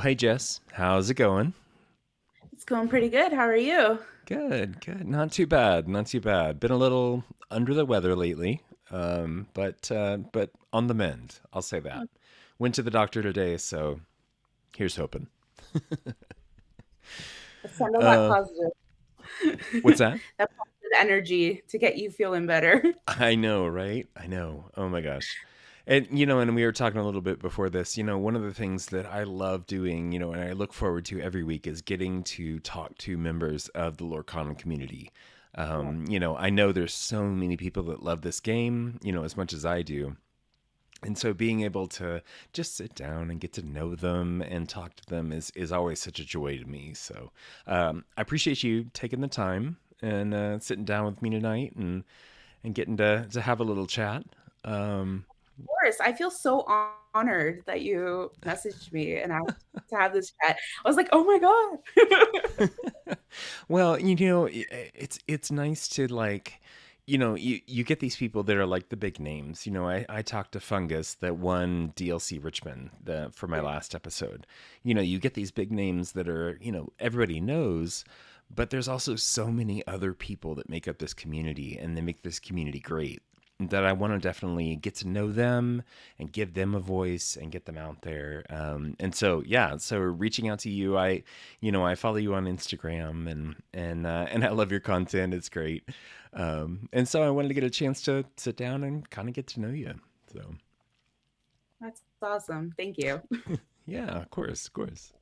hey Jess, how's it going? It's going pretty good. How are you? Good, good. Not too bad, not too bad. Been a little under the weather lately, but on the mend. I'll say that. Went to the doctor today, so here's hoping. Send all that Uh, positive, what's that? that positive energy to get you feeling better. I know, right? I know. Oh my gosh. And we were talking a little bit before this, one of the things that I love doing, and I look forward to every week is getting to talk to members of the Lorcana community. Yeah. I know there's so many people that love this game, as much as I do. And so being able to just sit down and get to know them and talk to them is always such a joy to me. So I appreciate you taking the time and sitting down with me tonight and getting to have a little chat. Um, Of course, I feel so honored that you messaged me and asked to have this chat. I was like, oh my God. well, it's nice to like, you get these people that are like the big names. I talked to Fungus that won DLC Richmond for my Yeah. last episode. You get these big names that are, everybody knows, but there's also so many other people that make up this community and they make this community great that I want to definitely get to know them and give them a voice and get them out there. And so, yeah, so reaching out to you, I follow you on Instagram and I love your content. It's great. And so I wanted to get a chance to sit down and kind of get to know you. So, That's awesome. Thank you. yeah, of course, of course.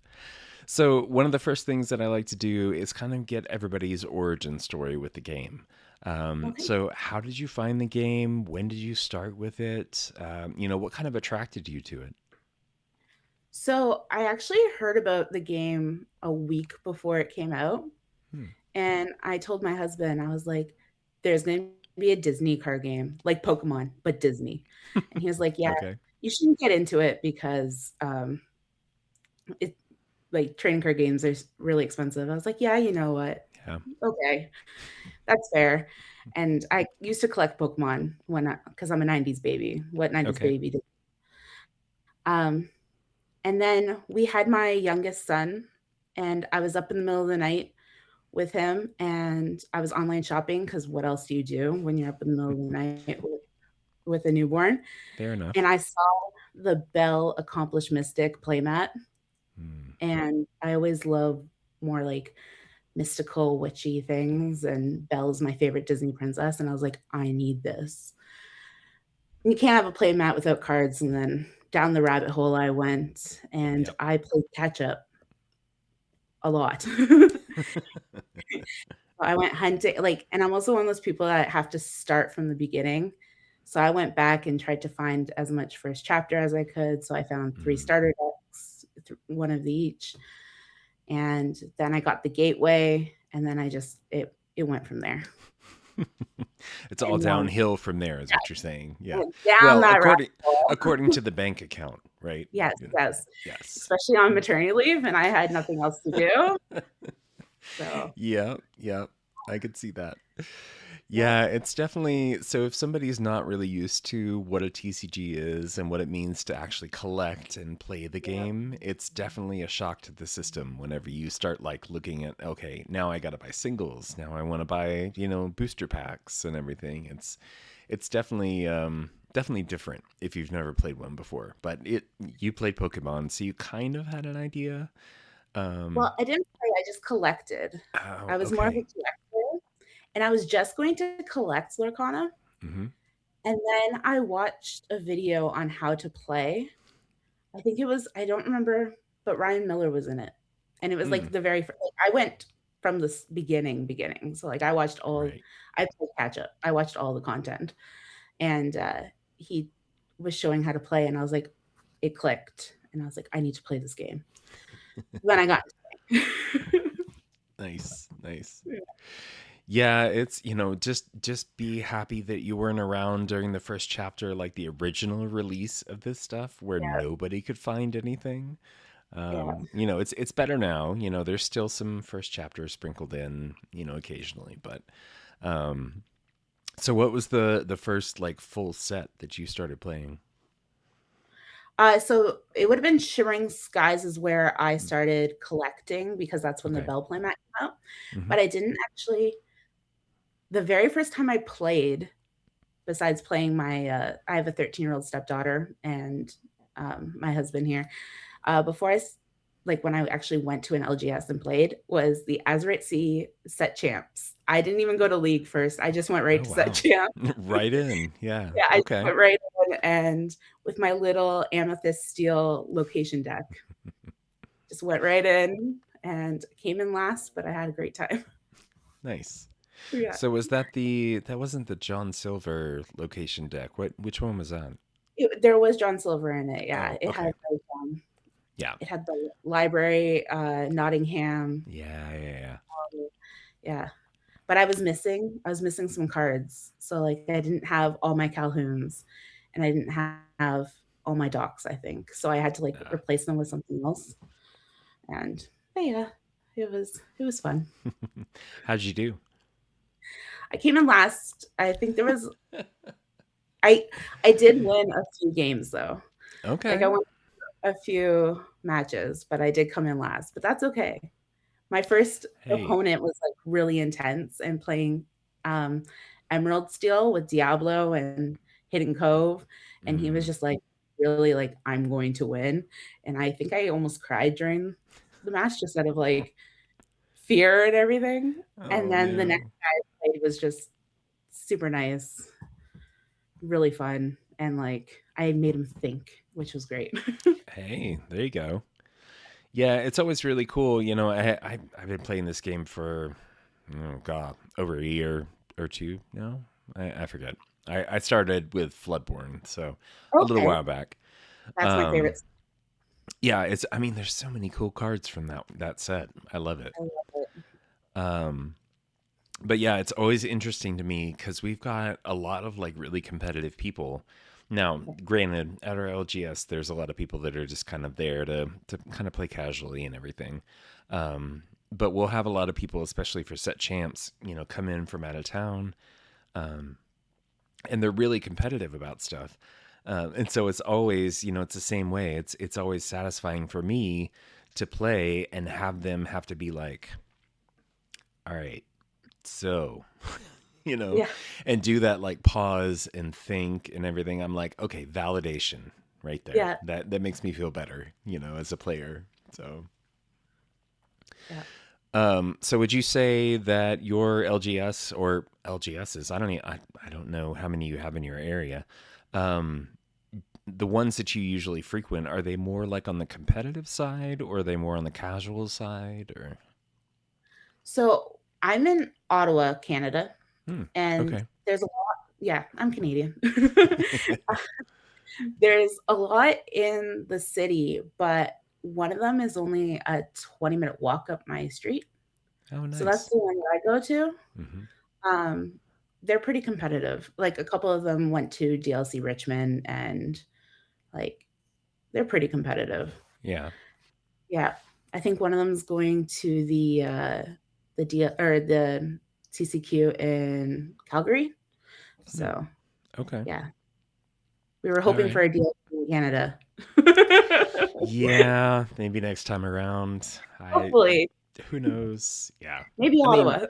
So, one of the first things that I like to do is kind of get everybody's origin story with the game. Okay. So, how did you find the game? When did you start with it? What kind of attracted you to it? So I actually heard about the game a week before it came out. Hmm. And I told my husband, I was like, there's going to be a Disney card game, like Pokemon, but Disney. And he was like, yeah, Okay. you shouldn't get into it because it like trading card games are really expensive. I was like, yeah, you know what? Yeah. Okay, that's fair. And I used to collect Pokemon because I'm a 90s baby. What 90s Okay. baby did? Um, and then we had my youngest son, and I was up in the middle of the night with him, and I was online shopping because what else do you do when you're up in the middle of the night with a newborn? Fair enough. And I saw the Belle Accomplished Mystic playmat, Hmm. and I always love more like mystical, witchy things, and Belle's my favorite Disney princess, and I was like, I need this. You can't have a playmat without cards, and then down the rabbit hole I went, and Yep. I played catch up a lot. I went hunting, like, and I'm also one of those people that have to start from the beginning. So I went back and tried to find as much first chapter as I could. So I found 3 Hmm. starter decks, one of each, and then I got the gateway, and then it went from there. It's all And downhill from there, is what you're saying. I Yeah. went down Well, that rabbit according hole. according to the bank account, right? Yes, Yeah. yes, Yes. especially on maternity leave, and I had nothing else to do. So Yeah, yeah, I could see that. yeah, Yeah, it's definitely so if somebody's not really used to what a TCG is and what it means to actually collect and play the yeah, game, it's definitely a shock to the system whenever you start like looking at, okay, now I got to buy singles, now I want to buy, booster packs and everything. It's definitely different if you've never played one before. But you played Pokemon, so you kind of had an idea. Um, well, I didn't play, I just collected. oh, I was more of a okay. collector, and I was just going to collect Lorcana, Hmm. and then I watched a video on how to play. I think it was I don't remember, but Ryan Miller was in it, and it was, Mm, like, the very fir like, I went from the beginning, so, like, right. I played catch up. I watched all the content, and, he was showing how to play, and I was like it clicked, and I was like, "I need to play this game." Then I got into playing. Nice, nice. Yeah, it's, just be happy that you weren't around during the first chapter, like the original release of this stuff where Yeah, nobody could find anything. yeah. It's better now. There's still some first chapters sprinkled in, occasionally, but um so what was the first like full set that you started playing? So it would have been Shimmering Skies is where I started collecting because that's when the Okay. Bell playmat came out. Hmm. But I didn't actually the very first time I played, besides playing I have a 13-year-old stepdaughter and my husband here. Before like when I actually went to an LGS and played was the Azurite Sea set champs. I didn't even go to league first. I just went right Oh to set wow. champ. Right in. Yeah. Yeah, I just Okay. went right in and with my little amethyst steel location deck, just went right in and came in last, but I had a great time. Nice. Yeah. So was that wasn't the John Silver location deck? Which one was that? There was John Silver in it. Yeah, Oh, okay. Yeah. it had the library, Nottingham. Yeah, yeah, yeah. Yeah, but I was missing some cards. So like I didn't have all my Calhouns and I didn't have all my docs, I think. So I had to like Uh, replace them with something else. And but yeah, it was fun. how'd you do? I came in last. I think there was I I did win a few games though. Like I Okay. won a few matches, but I did come in last. But that's okay. My first Hey. opponent was like really intense and playing um Emerald Steel with Diablo and Hidden Cove. And he was Mm. just like really like, I'm going to win. And I think I almost cried during the match just out of like fear and everything. And Oh then the next no. guy I played was just super nice, really fun. And like I made him think, which was great. Hey, there you go. Yeah, it's always really cool. I've been playing this game for oh god, over a year or two now. I forget. I started with Floodborne, so a little Okay. while back. That's my Um, favorite. yeah, it's. I mean, there's so many cool cards from that set. I love it. I love it. Um, but yeah, it's always interesting to me because we've got a lot of like really competitive people. Now, granted, at our LGS, there's a lot of people that are just kind of there to kind of play casually and everything. But we'll have a lot of people, especially for set champs, come in from out of town, and they're really competitive about stuff. And so it's always, it's the same way. It's always satisfying for me to play and have them have to be like, all right, so you know, Yeah. and do that like pause and think and everything. I'm like, okay, validation right there. Yeah. That makes me feel better, as a player. So, Yeah. so would you say that your LGS or LGSs, I don't know how many you have in your area. Um, the ones that you usually frequent, are they more like on the competitive side or are they more on the casual side or? So I'm in Ottawa, Canada, Hmm. and Okay. there's a lot. Yeah, I'm Canadian. There's a lot in the city, but one of them is only a 20-minute walk up my street. Oh, So that's nice. the one that I go to. Hmm. Um, they're pretty competitive. Like a couple of them went to DLC Richmond and like they're pretty competitive. Yeah. Yeah. I think one of them is going to the TCQ in Calgary. Hmm. So, Okay. yeah, we were All hoping for right. a deal in Canada. Yeah, maybe next time around. Hopefully, Who knows? Yeah. maybe I mean, Ottawa.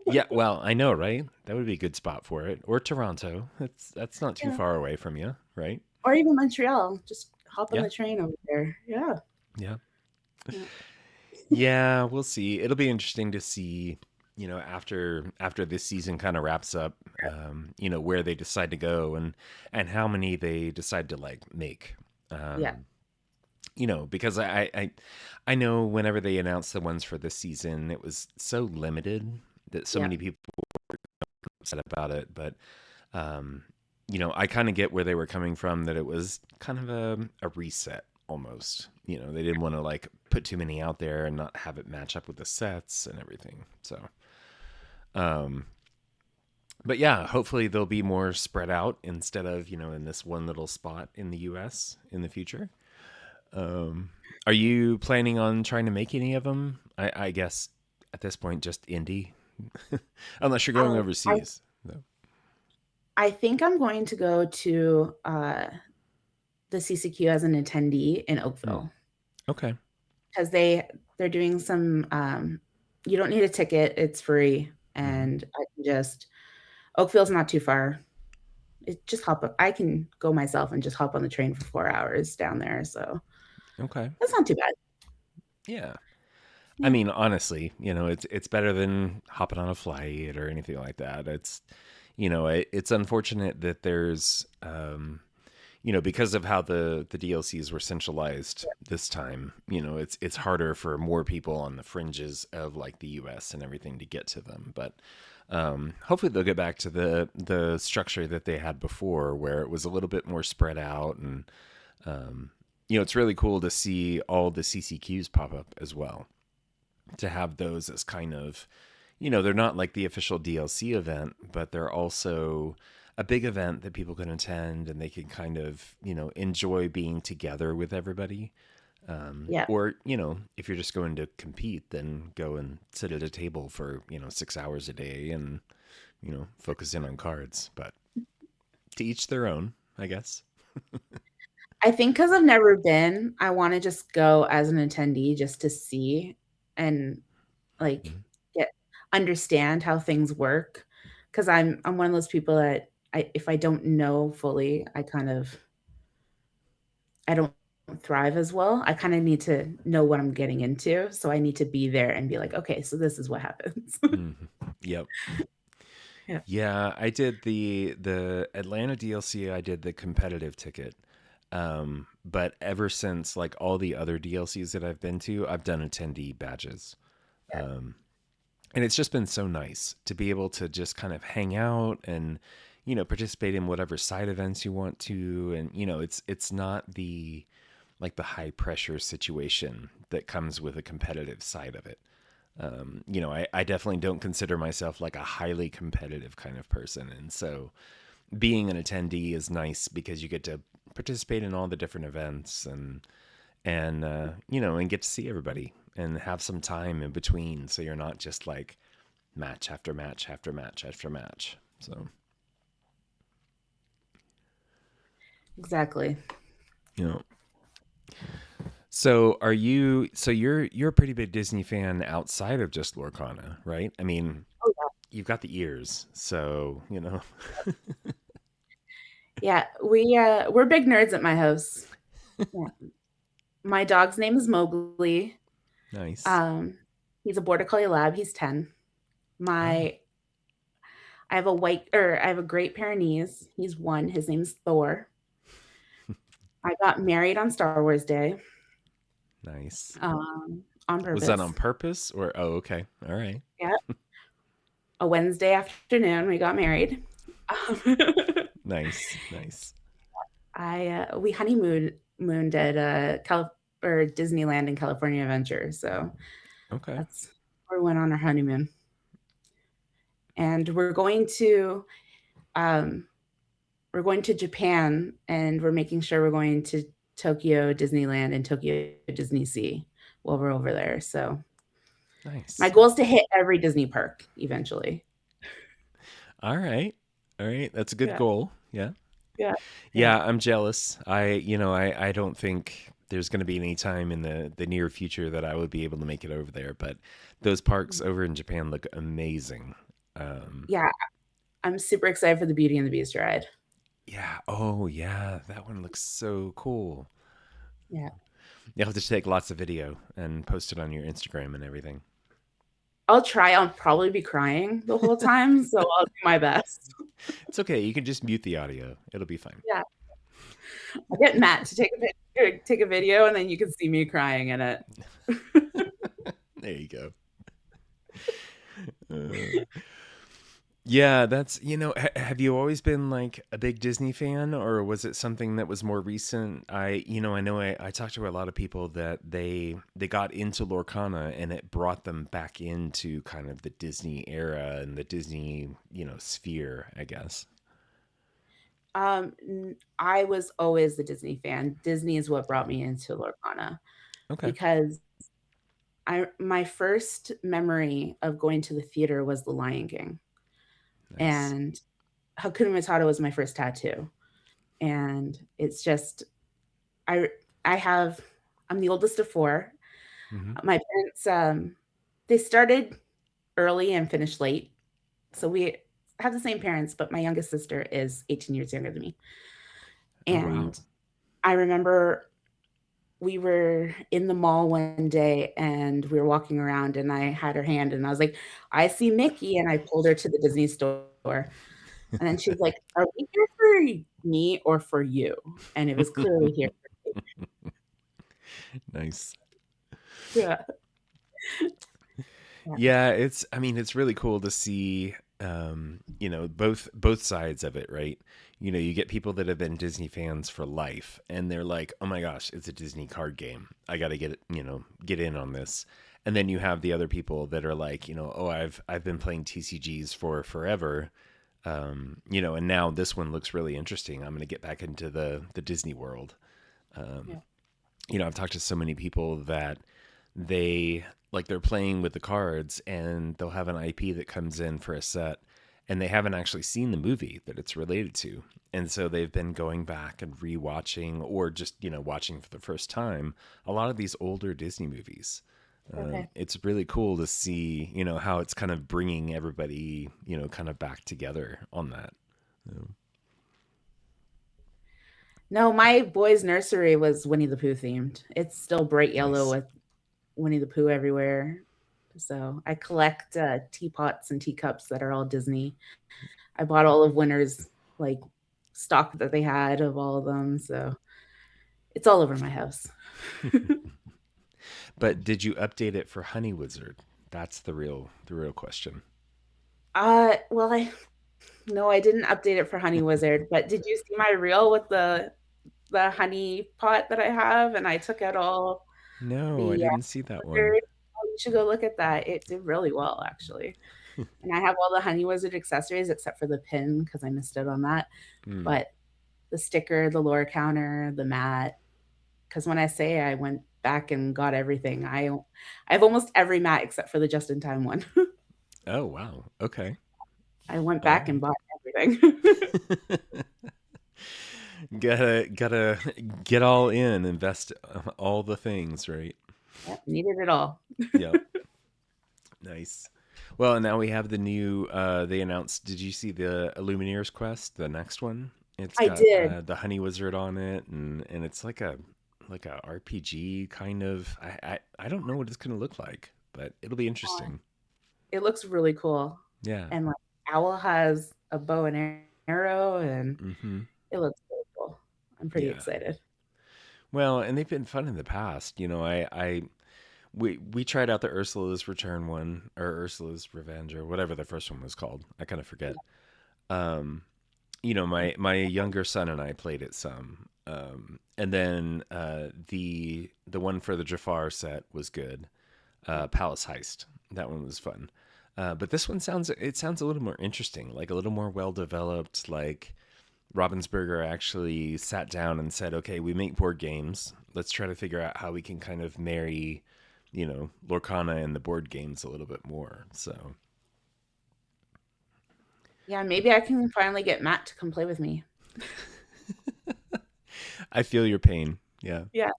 yeah, well, I know, right? That would be a good spot for it. Or Toronto. That's not too Yeah, far away from you, right? or even Montreal. Just hop on Yeah. the train over there. Yeah. Yeah. Yeah. Yeah, we'll see. It'll be interesting to see, after this season kind of wraps up, where they decide to go and how many they decide to like make. Yeah. Um, because I know whenever they announced the ones for this season, it was so limited that so Yeah. many people upset about it. But um, I kind of get where they were coming from. That it was kind of a reset almost. They didn't want to like put too many out there and not have it match up with the sets and everything. So, um, but yeah, hopefully they'll be more spread out instead of in this one little spot in the U.S. in the future. Um, are you planning on trying to make any of them? I guess at this point, just indie, unless you're going Um, I overseas. No. I think I'm going to go to the CCQ as an attendee in Mm. Oakville Okay. because they're doing some. You don't need a ticket; it's free, Hmm. and I can just Oakville's not too far. It just hop up. I can go myself and just hop on the train for 4 hours down there, so Okay. that's not too bad. Yeah. I Yeah, mean, honestly, it's better than hopping on a flight or anything like that. It's unfortunate that there's because of how the DLCs were centralized this time, it's harder for more people on the fringes of like the US and everything to get to them. But hopefully they'll get back to the structure that they had before where it was a little bit more spread out. And it's really cool to see all the CCQs pop up as well, to have those as kind of, they're not like the official DLC event, but they're also a big event that people can attend and they can kind of, enjoy being together with everybody. yeah, Or, if you're just going to compete, then go and sit at a table for, 6 hours a day and, focus in on cards. But to each their own, I guess. I think because 'cause I've never been, I wanna just go as an attendee just to see and, like, Mhm. get understand how things work. Because 'cause I'm one of those people that if I don't know fully, I don't thrive as well. I kinda need to know what I'm getting into, so I need to be there and be like, "Okay, so this is what happens." Mhm. Yep. Yeah, Yeah, I did the Atlanta DLC. I did the competitive ticket. But ever since like all the other DLCs that I've been to, I've done attendee badges. yeah, Um, and it's just been so nice to be able to just kind of hang out and participate in whatever side events you want to. And it's not the like the high pressure situation that comes with a competitive side of it. I definitely don't consider myself like a highly competitive kind of person. And so being an attendee is nice because you get to participate in all the different events and get to see everybody and have some time in between, so you're not just like match after match after match after match. So exactly. you know so you're a pretty big Disney fan outside of just Lorcana, right? I mean, Oh, you've got the ears, so yeah. We're big nerds at my house. Yeah. My dog's name is Mowgli. Nice. Um, he's a border collie lab, he's 10. Oh, My I have a Great Pyrenees, he's 1, his name's Thor. I got married on Star Wars Day, nice. on Was that on purpose. purpose or oh, okay. All right. Yeah, a Wednesday afternoon, we got married. Um, Nice. Nice. we mooned at, or Disneyland and California Adventure, so Okay. that's where we went on our honeymoon, and um we're going to Japan, and we're making sure we're going to Tokyo Disneyland and Tokyo Disney Sea while we're over there. So my Nice. goal is to hit every Disney park eventually. All right. All right. That's a good Yeah, goal. Yeah. yeah, yeah. Yeah, I'm jealous. I don't think there's going to be any time in the near future that I would be able to make it over there, but those parks over in Japan look amazing. Um, Yeah, I'm super excited for the Beauty and the Beast ride. yeah. Oh, yeah. That one looks so cool. Yeah. You'll have to take lots of video and post it on your Instagram and everything. I'll try. I'll probably be crying the whole time, so I'll do my best. It's okay. You can just mute the audio. It'll be fine. Yeah. I'll get Matt to take a video, and then you can see me crying in it. There you go. Uh, Yeah, have you always been like a big Disney fan, or was it something that was more recent? I know I talked to a lot of people that they got into Lorcana and it brought them back into kind of the Disney era and the Disney, sphere, I guess. I was always a Disney fan. Disney is what brought me into Lorcana Okay. because I my first memory of going to the theater was The Lion King, Nice. and Hakuna Matata was my first tattoo, and it's just I I have I'm the oldest of 4. Hmm. My parents, they started early and finished late. So we have the same parents, but my youngest sister is 18 years younger than me. Oh, wow. And I remember we were in the mall one day and we were walking around and I had her hand and I was like, "I see Mickey," and I pulled her to the Disney store. And then she's like, "Are we here for me or for you?" And it was clearly here for me. Nice. Yeah. Yeah. Yeah, I mean, it's really cool to see, both sides of it, right? You get people that have been Disney fans for life, and they're like, "Oh my gosh, it's a Disney card game. I got to get it, get in on this." And then you have the other people that are like, "Oh, I've been playing TCGs for forever, and now this one looks really interesting. I'm going to get back into the Disney world." Um, Yeah. I've talked to so many people that they they're playing with the cards and they'll have an IP that comes in for a set and they haven't actually seen the movie that it's related to. And so they've been going back and rewatching or just, watching for the first time a lot of these older Disney movies. Okay. It's really cool to see, how it's kind of bringing everybody, kind of back together on that. No, my boys' nursery was Winnie the Pooh themed. It's still bright yellow Nice. with Winnie the Pooh everywhere. So I collect teapots and teacups that are all Disney. I bought all of Winter's like stock that they had of all of them. So it's all over my house. But did you update it for Honey Wizard? That's the real question. Well, I no, I didn't update it for Honey Wizard, but did you see my reel with the honey pot that I have? And I took out all No, I the didn't see that one. wizard. Oh, you should go look at that. It did really well, actually. And I have all the Honey Wizard accessories except for the pin because I missed out on that. Hmm. But the sticker, the lore counter, the mat. Because when I say I went back and got everything, I have almost every mat except for the just in time one. Oh, wow. Okay. I went All back and right. bought everything. Gotta get all in, invest all the things, right? Yep, needed it all. Yep. Nice. Well, and now we have the new. They announced. Did you see the Illumineers quest? The next one. It's I got did. the Honey Wizard on it, and it's like a RPG kind of. I don't know what it's gonna look like, but it'll be interesting. It looks really cool. Yeah. And like Owl has a bow and arrow, and Mm-hmm. it looks really cool. I'm pretty Yeah. excited. Well, and they've been fun in the past. We tried out the Ursula's Return one or Ursula's Revenge or whatever the first one was called. I kind of forget. Um, my younger son and I played it some. And then the one for the Jafar set was good. Palace Heist. That one was fun. But this one sounds a little more interesting, like a little more well developed. Like Ravensburger actually sat down and said, "Okay, we make board games. Let's try to figure out how we can kind of marry, Lorcana and the board games a little bit more." So Yeah, maybe I can finally get Matt to come play with me. I feel your pain. Yeah. Yeah.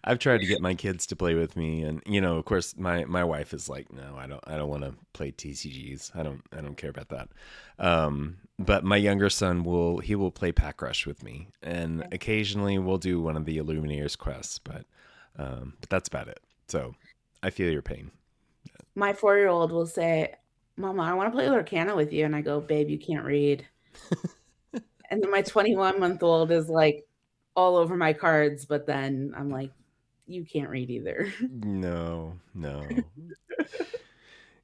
I've tried to get my kids to play with me, and of course, my wife is like, "No, I don't want to play TCGs. I don't care about that." But my younger son will play Pack Rush with me, and occasionally we'll do one of the Illumineers quests, but that's about it. So I feel your pain. My 4-year-old will say, "Mama, I want to play Lorcana with you." And I go, "Babe, you can't read." And then my 21-month-old is like all over my cards, but then I'm like, "You can't read either." No, no.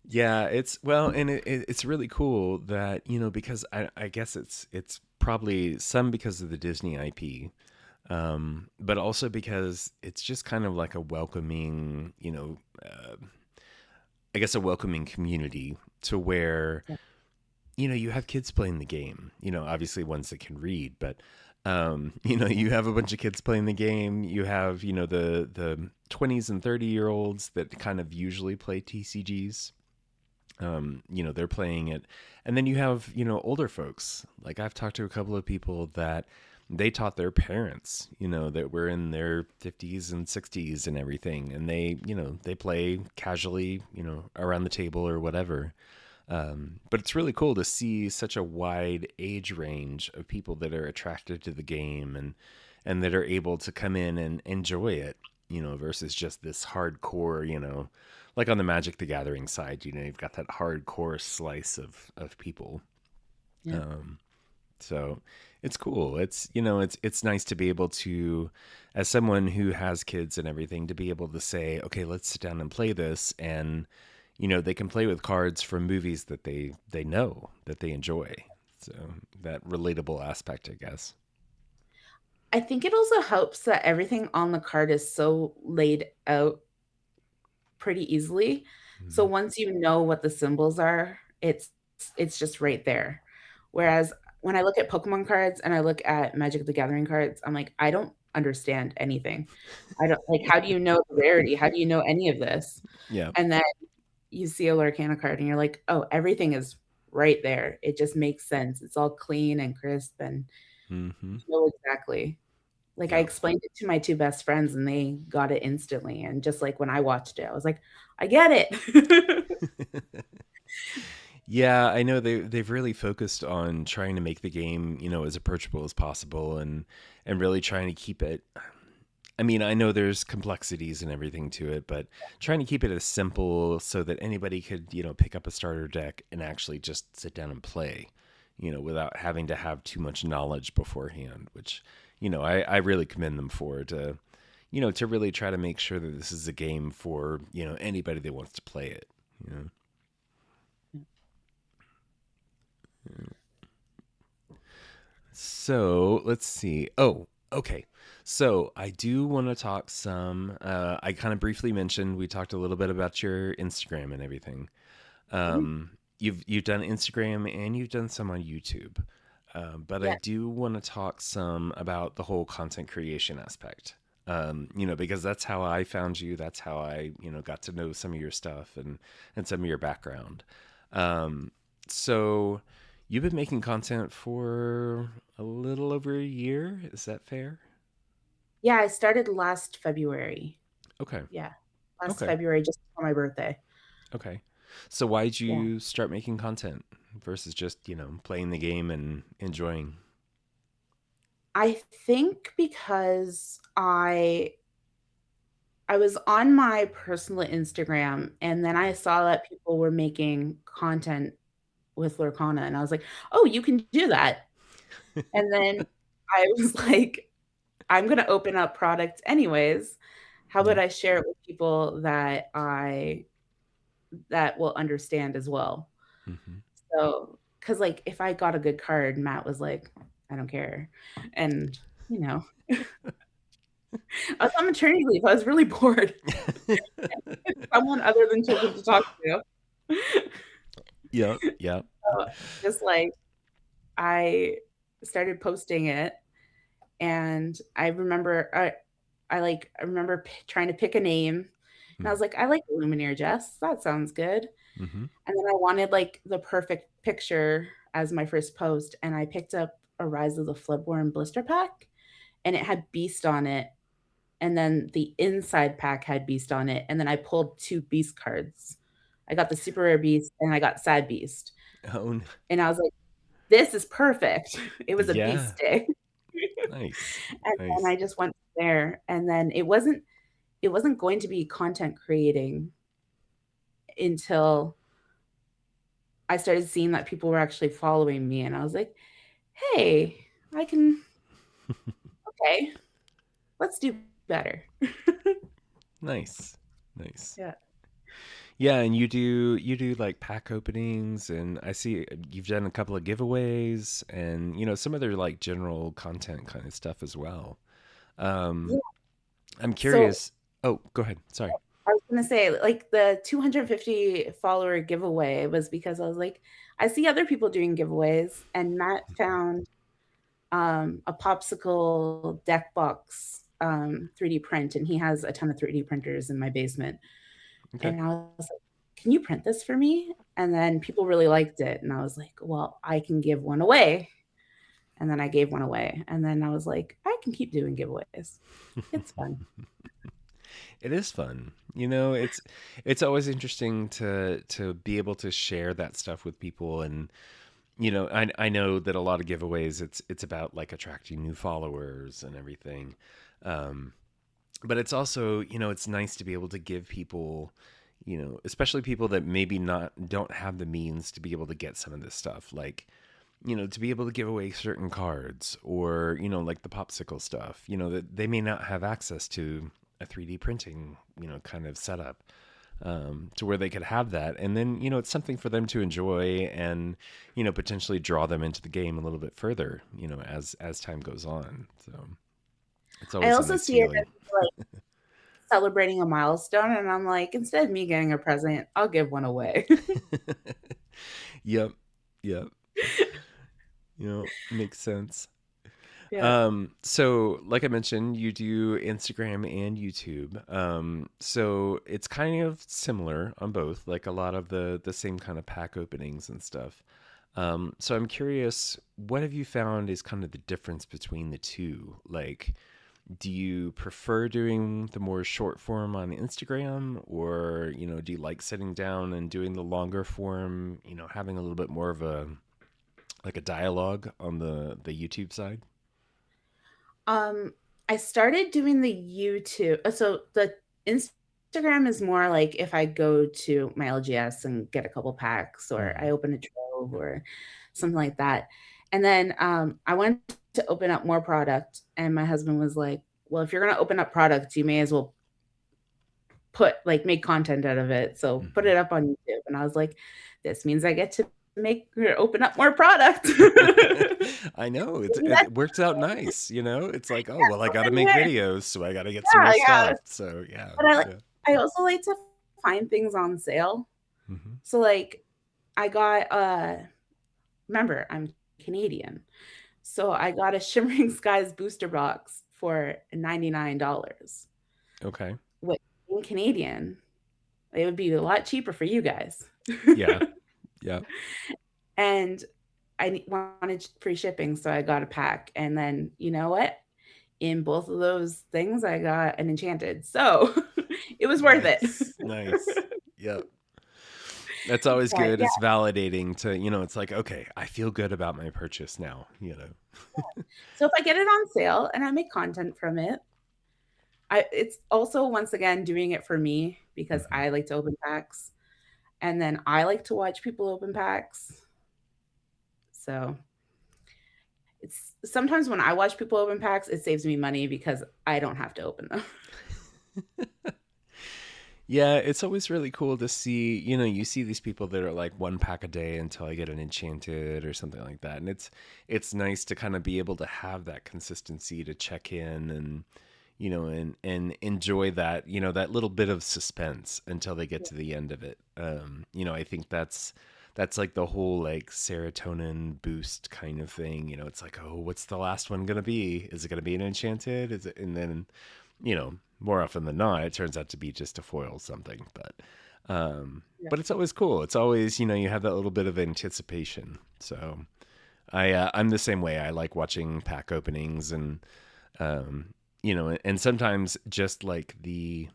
Yeah, and it's really cool that because I guess it's probably some because of the Disney IP, but also because it's just kind of like a welcoming, I guess a welcoming community to where Yeah. you have kids playing the game. Obviously ones that can read, but you have a bunch of kids playing the game. You have the 20s and 30-year-olds that kind of usually play TCGs. They're playing it, and then you have older folks. Like I've talked to a couple of people that they taught their parents, that were in their 50s and 60s and everything. And they play casually, around the table or whatever. But it's really cool to see such a wide age range of people that are attracted to the game and that are able to come in and enjoy it, versus just this hardcore, like on the Magic the Gathering side, you've got that hardcore slice of people. Yeah. Um, so it's cool. It's nice to be able to, as someone who has kids and everything, to be able to say, okay, let's sit down and play this, and they can play with cards from movies that they know that they enjoy. So that relatable aspect, I guess. I think it also helps that everything on the card is so laid out pretty easily. So Hmm. once you know what the symbols are, it's just right there. Whereas when I look at Pokemon cards and I look at Magic the Gathering cards, I'm like, I don't understand anything. I don't like how do you know the rarity? How do you know any of this? Yeah. And then you see a Lorcana card and you're like, oh, everything is right there. It just makes sense. It's all clean and crisp and Hmm. you know exactly. Like, I Yeah. explained it to my 2 best friends, and they got it instantly, and just like when I watched it, I was like, "I get it." Yeah, I know they've really focused on trying to make the game, as approachable as possible, and really trying to keep it. I mean, I know there's complexities and everything to it, but trying to keep it as simple so that anybody could, pick up a starter deck and actually just sit down and play, without having to have too much knowledge beforehand, which, I really commend them for, to really try to make sure that this is a game for, anybody that wants to play it, you know. So let's see. Oh, okay. So I do want to talk some. I kind of briefly mentioned we talked a little bit about your Instagram and everything. Mhm. You've done Instagram and you've done some on YouTube, but I Yeah. do want to talk some about the whole content creation aspect. Because that's how I found you. That's how I got to know some of your stuff and some of your background. Um, so you've been making content for a little over a year. Is that fair? Yeah, I started last February. Okay. Yeah, last Okay. February just for my birthday. Okay. So why'd Yeah. you start making content versus just, playing the game and enjoying? I think because I was on my personal Instagram, and then I saw that people were making content with Lorcana, and I was like, "Oh, you can do that." And then I was like, I'm gonna open up products anyways. How Yeah. about I share it with people that will understand as well? Hmm. So, because like, if I got a good card, Matt was like, "I don't care." And, you know, I was on maternity leave, I was really bored. Someone other than children to talk to. Yep. Yep. So, just like, I started posting it, and I remember trying to pick a name, and I was like, I like Lumineer Jess. That sounds good. Mm-hmm. And then I wanted like the perfect picture as my first post, and I picked up a Rise of the Floodborn blister pack, and it had Beast on it. And then the inside pack had Beast on it, and then I pulled two Beast cards. I got the super rare Beast, and I got Sad Beast, Oh, and I was like, "This is perfect." It was a yeah. Beast day. Nice. And then Nice. I just went there, and then it wasn't going to be content creating until I started seeing that people were actually following me, and I was like, "Hey, I can okay, let's do better." Nice. Nice. Yeah. Yeah, and you do like pack openings, and I see you've done a couple of giveaways and some other like general content kind of stuff as well. Yeah. Um I'm So, curious. Oh, go ahead. Sorry. I was gonna say, like, the 250 follower giveaway was because I was like, I see other people doing giveaways, and Matt found, a popsicle deck box, 3D print, and he has a ton of 3D printers in my basement. Okay. And I was like, "Can you print this for me?" And then people really liked it, and I was like, "Well, I can give one away." and then I gave one away, and then I was like, I can keep doing giveaways. It's fun. It is fun. You know, it's always interesting to be able to share that stuff with people. And you know, I know that a lot of giveaways, it's about like attracting new followers and everything. Um, but it's also, you know, it's nice to be able to give people, you know, especially people that maybe not don't have the means to be able to get some of this stuff, like, you know, to be able to give away certain cards, or, you know, like the popsicle stuff, you know, that they may not have access to a 3D printing, you know, kind of setup, to where they could have that. And then, you know, it's something for them to enjoy, and, you know, potentially draw them into the game a little bit further, you know, as time goes on. So it's I always a also nice see it as feeling. like celebrating a milestone, and I'm like, instead of me getting a present, I'll give one away. Yep. Yep. You know, makes sense. Yeah. So like I mentioned, you do Instagram and YouTube. So it's kind of similar on both, like a lot of the same kind of pack openings and stuff. So I'm curious, what have you found is kind of the difference between the two? Like, do you prefer doing the more short form on Instagram, or, you know, do you like sitting down and doing the longer form, you know, having a little bit more of a like a dialogue on the YouTube side? Um, I started doing the YouTube. So the Instagram is more like if I go to my LGS and get a couple packs, or I Mm. open a trove or something like that. And then I went to open up more product, and my husband was like, "Well, if you're gonna open up products, you may as well put like make content out of it. So put Hmm. it up on YouTube." And I was like, "This means I get to make or open up more product." I know Maybe it works out nice. You know, it's like, oh well, I that's got to make win-win. videos, so I got to get some more Yeah, yeah. stuff. So yeah, But yeah. I also like to find things on sale. Hmm. So, like, I got, remember, I'm Canadian, so I got a Shimmering Skies booster box for $99, Okay. which in Canadian, it would be a lot cheaper for you guys. Yeah. Yeah. And I wanted free shipping, so I got a pack, and then, you know what? In both of those things, I got an enchanted, so it was worth it. Nice. Nice. Yep. That's always But, good. yeah, It's validating to, you know, it's like, okay, I feel good about my purchase now, you know. so if I get it on sale and I make content from it, it's also once again doing it for me because Hmm. I like to open packs, and then I like to watch people open packs. So it's sometimes when I watch people open packs, it saves me money because I don't have to open them. Yeah, it's always really cool to see, you know, you see these people that are like one pack a day until I get an enchanted or something like that. And it's nice to kind of be able to have that consistency to check in, and, you know, and enjoy that, you know, that little bit of suspense until they get to the end of it. You know, I think that's like the whole like serotonin boost kind of thing. You know, it's like, oh, what's the last one gonna be? Is it gonna be an enchanted? Is it? And then, you know, more often than not, it turns out to be just a foil something. Yeah. But it's always cool. It's always, you know, you have that little bit of anticipation. So I'm the same way. I like watching pack openings, and you know, and sometimes just like the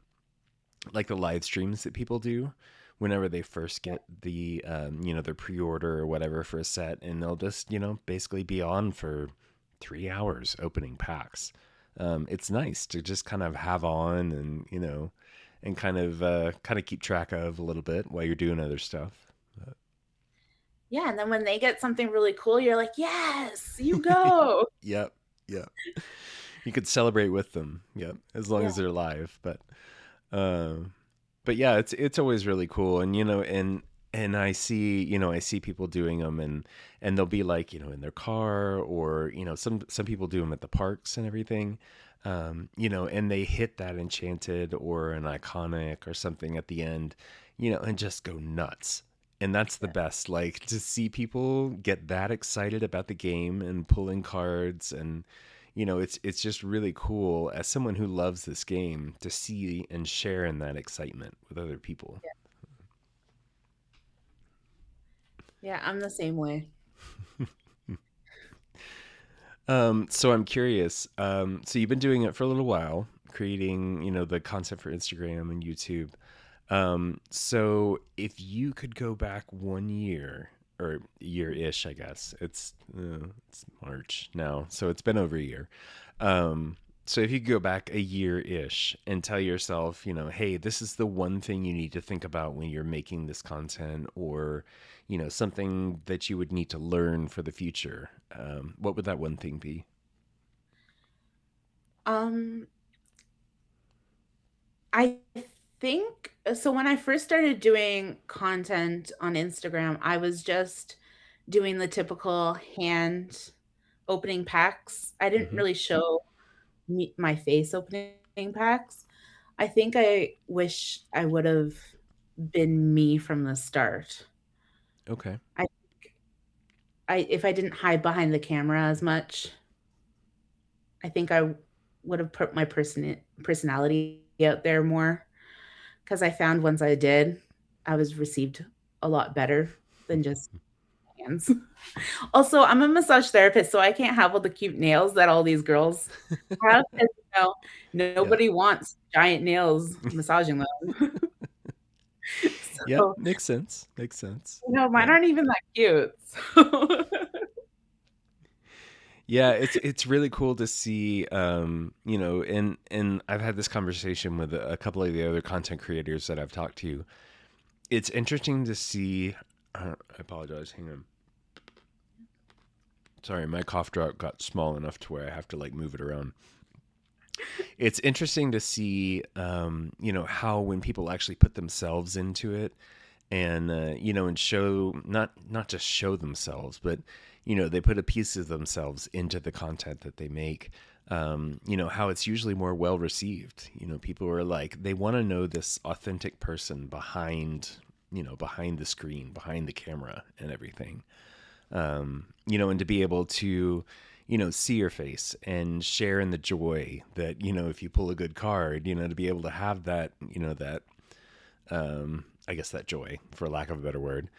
live streams that people do whenever they first get the you know, their pre-order or whatever for a set, and they'll just, you know, basically be on for 3 hours opening packs. It's nice to just kind of have on, and, you know, and kind of keep track of a little bit while you're doing other stuff. Yeah, and then when they get something really cool, you're like, "Yes, you go." Yep. Yep. You could celebrate with them. Yep, as long Yeah. as they're live. Um, but yeah, it's always really cool. And, you know, and I see, you know, I see people doing them, and they'll be like, you know, in their car, or, you know, some people do them at the parks and everything. You know, and they hit that enchanted or an iconic or something at the end, you know, and just go nuts. And that's the best, like, to see people get that excited about the game and pulling cards. And, you know, it's just really cool as someone who loves this game to see and share in that excitement with other people. Yeah, I'm the same way. So I'm curious. So you've been doing it for a little while, creating, the content for Instagram and YouTube. So if you could go back 1 year or year-ish, I guess it's March now, so it's been over a year. So if you could go back a year-ish and tell yourself, hey, this is the one thing you need to think about when you're making this content, or something that you would need to learn for the future, what would that one thing be? Um, I think so when I first started doing content on Instagram, I was just doing the typical hand opening packs. I didn't Hmm. really show my face opening packs. I think I wish I would have been me from the start. Okay. I I if I didn't hide behind the camera as much, I think I would have put my personality out there more. Because I found once I did, I was received a lot better than just hands. Also, I'm a massage therapist, so I can't have all the cute nails that all these girls have 'cause, Yeah. nobody wants giant nails massaging them. Yeah, So, makes sense. Makes sense. mine Yeah. aren't even that cute. So Yeah, it's really cool to see, and I've had this conversation with a couple of the other content creators that I've talked to. It's interesting to see. I apologize. Hang on. Sorry, my cough drop got small enough to where I have to like move it around. It's interesting to see, how when people actually put themselves into it, and and show, not just show themselves, but they put a piece of themselves into the content that they make. How it's usually more well received. People are like, they want to know this authentic person behind the screen, behind the camera and everything. And to be able to see your face and share in the joy that, if you pull a good card, to be able to have that, I guess that joy, for lack of a better word,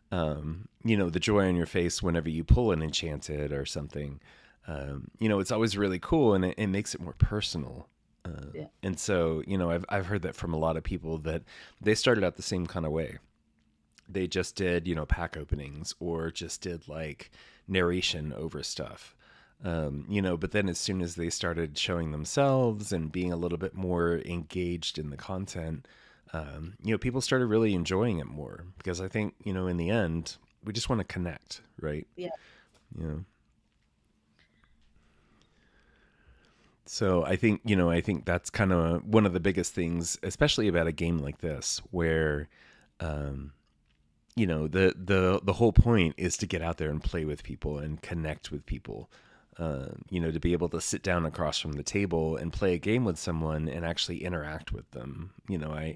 the joy on your face whenever you pull an enchanted or something. It's always really cool, and it makes it more personal. yeah, And so, I've heard that from a lot of people that they started out the same kind of way. They just did, pack openings, or just did like narration over stuff. But then as soon as they started showing themselves and being a little bit more engaged in the content, people started really enjoying it more, because I think, in the end, we just want to connect, right? yeah, You know, so I think that's kind of one of the biggest things, especially about a game like this, where, um, the whole point is to get out there and play with people and connect with people. To be able to sit down across from the table and play a game with someone and actually interact with them. I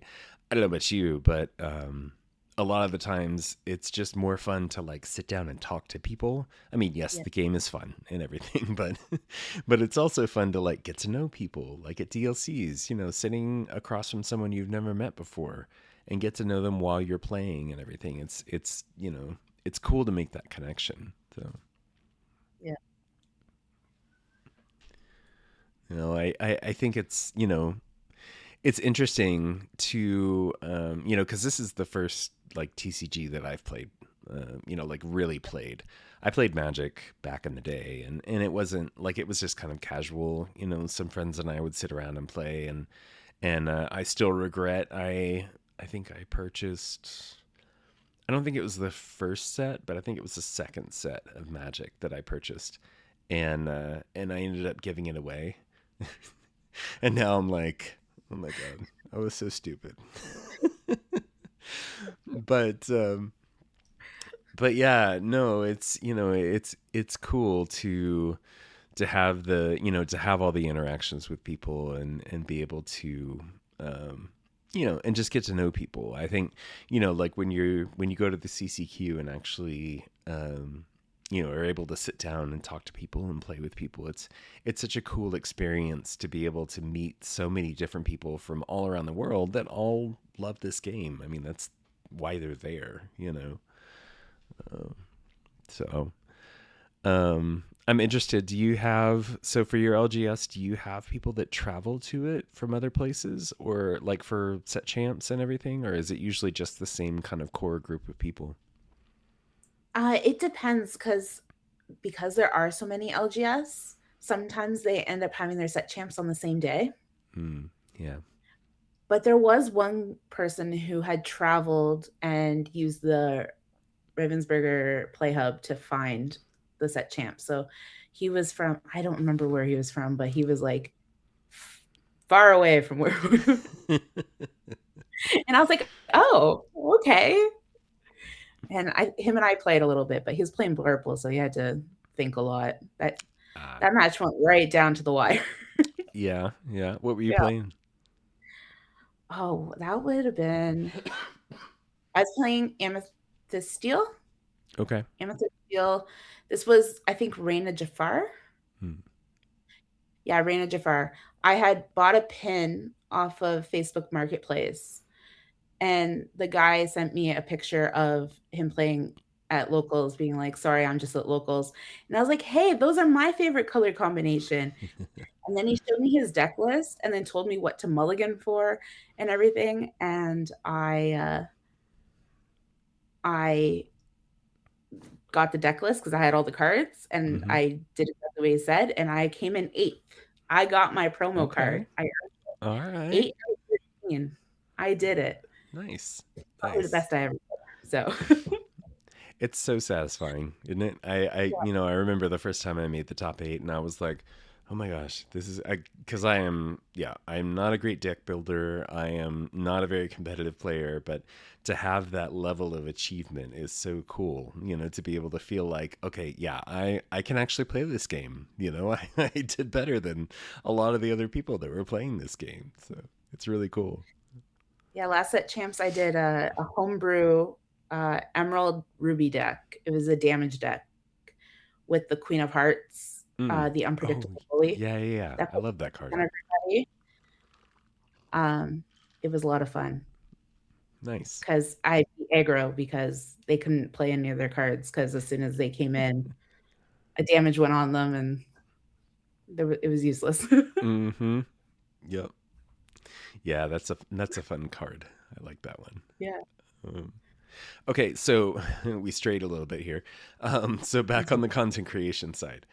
don't know about you, but a lot of the times it's just more fun to like sit down and talk to people. I mean, yes, yeah, the game is fun and everything, but but it's also fun to like get to know people, like at DLCs, sitting across from someone you've never met before and get to know them while you're playing and everything. It's cool to make that connection. So, yeah, I think it's interesting to, because this is the first like TCG that I've played, like really played. I played Magic back in the day, and it wasn't like, it was just kind of casual. Some friends and I would sit around and play, and I still regret, I think I purchased. I don't think it was the first set, but I think it was the second set of Magic that I purchased, and I ended up giving it away. And now I'm like, oh my god, I was so stupid. but but yeah, no, it's cool to have to have all the interactions with people, and be able to, and just get to know people. I think, like when you go to the CCQ and actually, are able to sit down and talk to people and play with people. It's such a cool experience to be able to meet so many different people from all around the world that all love this game. I mean, that's why they're there. So, I'm interested. Do you have, so for your LGS, do you have people that travel to it from other places or like for set champs and everything? Or is it usually just the same kind of core group of people? It depends because there are so many LGS, sometimes they end up having their set champs on the same day. Hmm. Yeah. But there was one person who had traveled and used the Ravensburger Play Hub to find the set champ. So he was from, I don't remember where he was from, but he was like far away from where and I was like, oh, okay. And him and I played a little bit, but he was playing Blurple, so he had to think a lot. Ah, That match went right down to the wire. yeah. Yeah. What were you Yeah. playing? Oh, that would have been. I was playing Amethyst Steel. Okay. Amethyst Steel. This was, I think, Reina Jafar. Hmm. Yeah, Reina Jafar. I had bought a pin off of Facebook Marketplace, and the guy sent me a picture of him playing at locals, being like, "Sorry, I'm just at locals." And I was like, "Hey, those are my favorite color combination." And then he showed me his deck list, and then told me what to mulligan for and everything. And I got the deck list because I had all the cards, and Mm-hmm. I did it the way he said, and I came in eighth. I got my promo Okay. card. I earned All right. 8 out of 13. I did it. Nice. Probably the Nice. best I ever did. So, It's so satisfying, isn't it? I remember the first time I made the top 8 and I was like, oh my gosh, this is, because I am, yeah, I'm not a great deck builder. I am not a very competitive player, but to have that level of achievement is so cool, to be able to feel like, okay, yeah, I can actually play this game. I did better than a lot of the other people that were playing this game. So it's really cool. yeah, last set champs, I did a homebrew Emerald Ruby deck. It was a damage deck with the Queen of Hearts, Mm. the Oh, unpredictable bully yeah, yeah, yeah. that I puts love that card. on everybody. Um, it was a lot of fun Nice. because I beat aggro because they couldn't play any of their cards because as soon as they came in, a damage went on them and it was useless. Mm-hmm. Yep. Yeah, that's a fun card. I like that one. Yeah. Um, okay, so we strayed a little bit here. So back on the content creation side.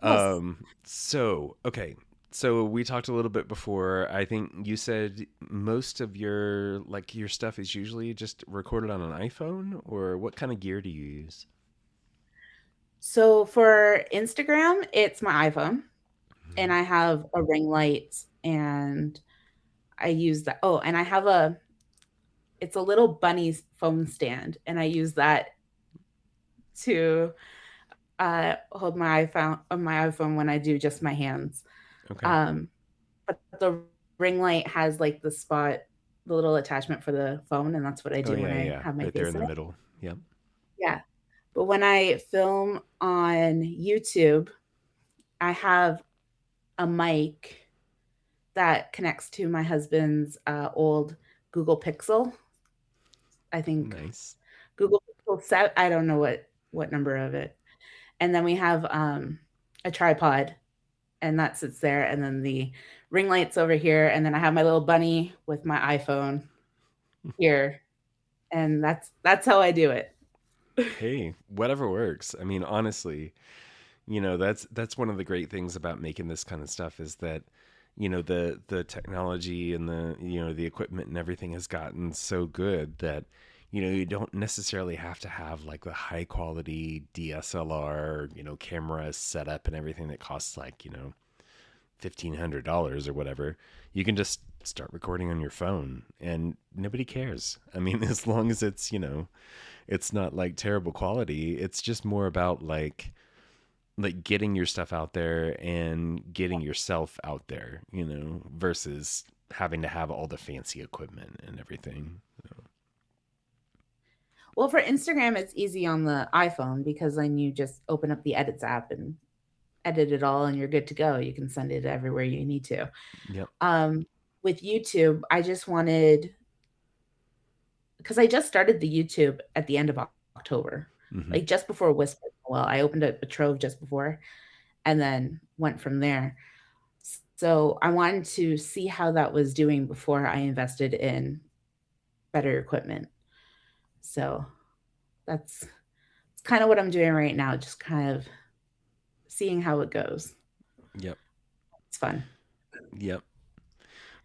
Yes. Okay, so we talked a little bit before. I think you said most of your stuff is usually just recorded on an iPhone, or what kind of gear do you use? So for Instagram, it's my iPhone and Mhm. I have a ring light and I use that. Oh, and I have it's a little bunny phone stand and I use that to hold my iPhone when I do just my hands. Okay. Um, but the ring light has like the little attachment for the phone, and that's what I Oh do yeah, when yeah, I yeah. have my Right there face in the in it. middle. Yep. Yeah. But when I film on YouTube, I have a mic that connects to my husband's old Google Pixel. I think Nice. Google Pixel set. I don't know what number of it. And then we have a tripod, and that sits there. And then the ring light's over here, and then I have my little bunny with my iPhone here, and that's how I do it. Hey, whatever works. I mean, honestly, that's one of the great things about making this kind of stuff is that the technology and the equipment and everything has gotten so good that you don't necessarily have to have like the high quality DSLR camera setup and everything that costs like $1,500 or whatever. You can just start recording on your phone and nobody cares. I mean, as long as it's not like terrible quality. It's just more about like getting your stuff out there and getting yourself out there, versus having to have all the fancy equipment and everything. Well, for Instagram, it's easy on the iPhone because then you just open up the Edits app and edit it all, and you're good to go. You can send it everywhere you need to. Yep. Um, with YouTube, I just wanted because I just started the YouTube at the end of October, Hmm. like just before Whisper well, I opened a Trove just before and then went from there. So I wanted to see how that was doing before I invested in better equipment. So that's kind of what I'm doing right now, just kind of seeing how it goes. Yep. It's fun. Yep.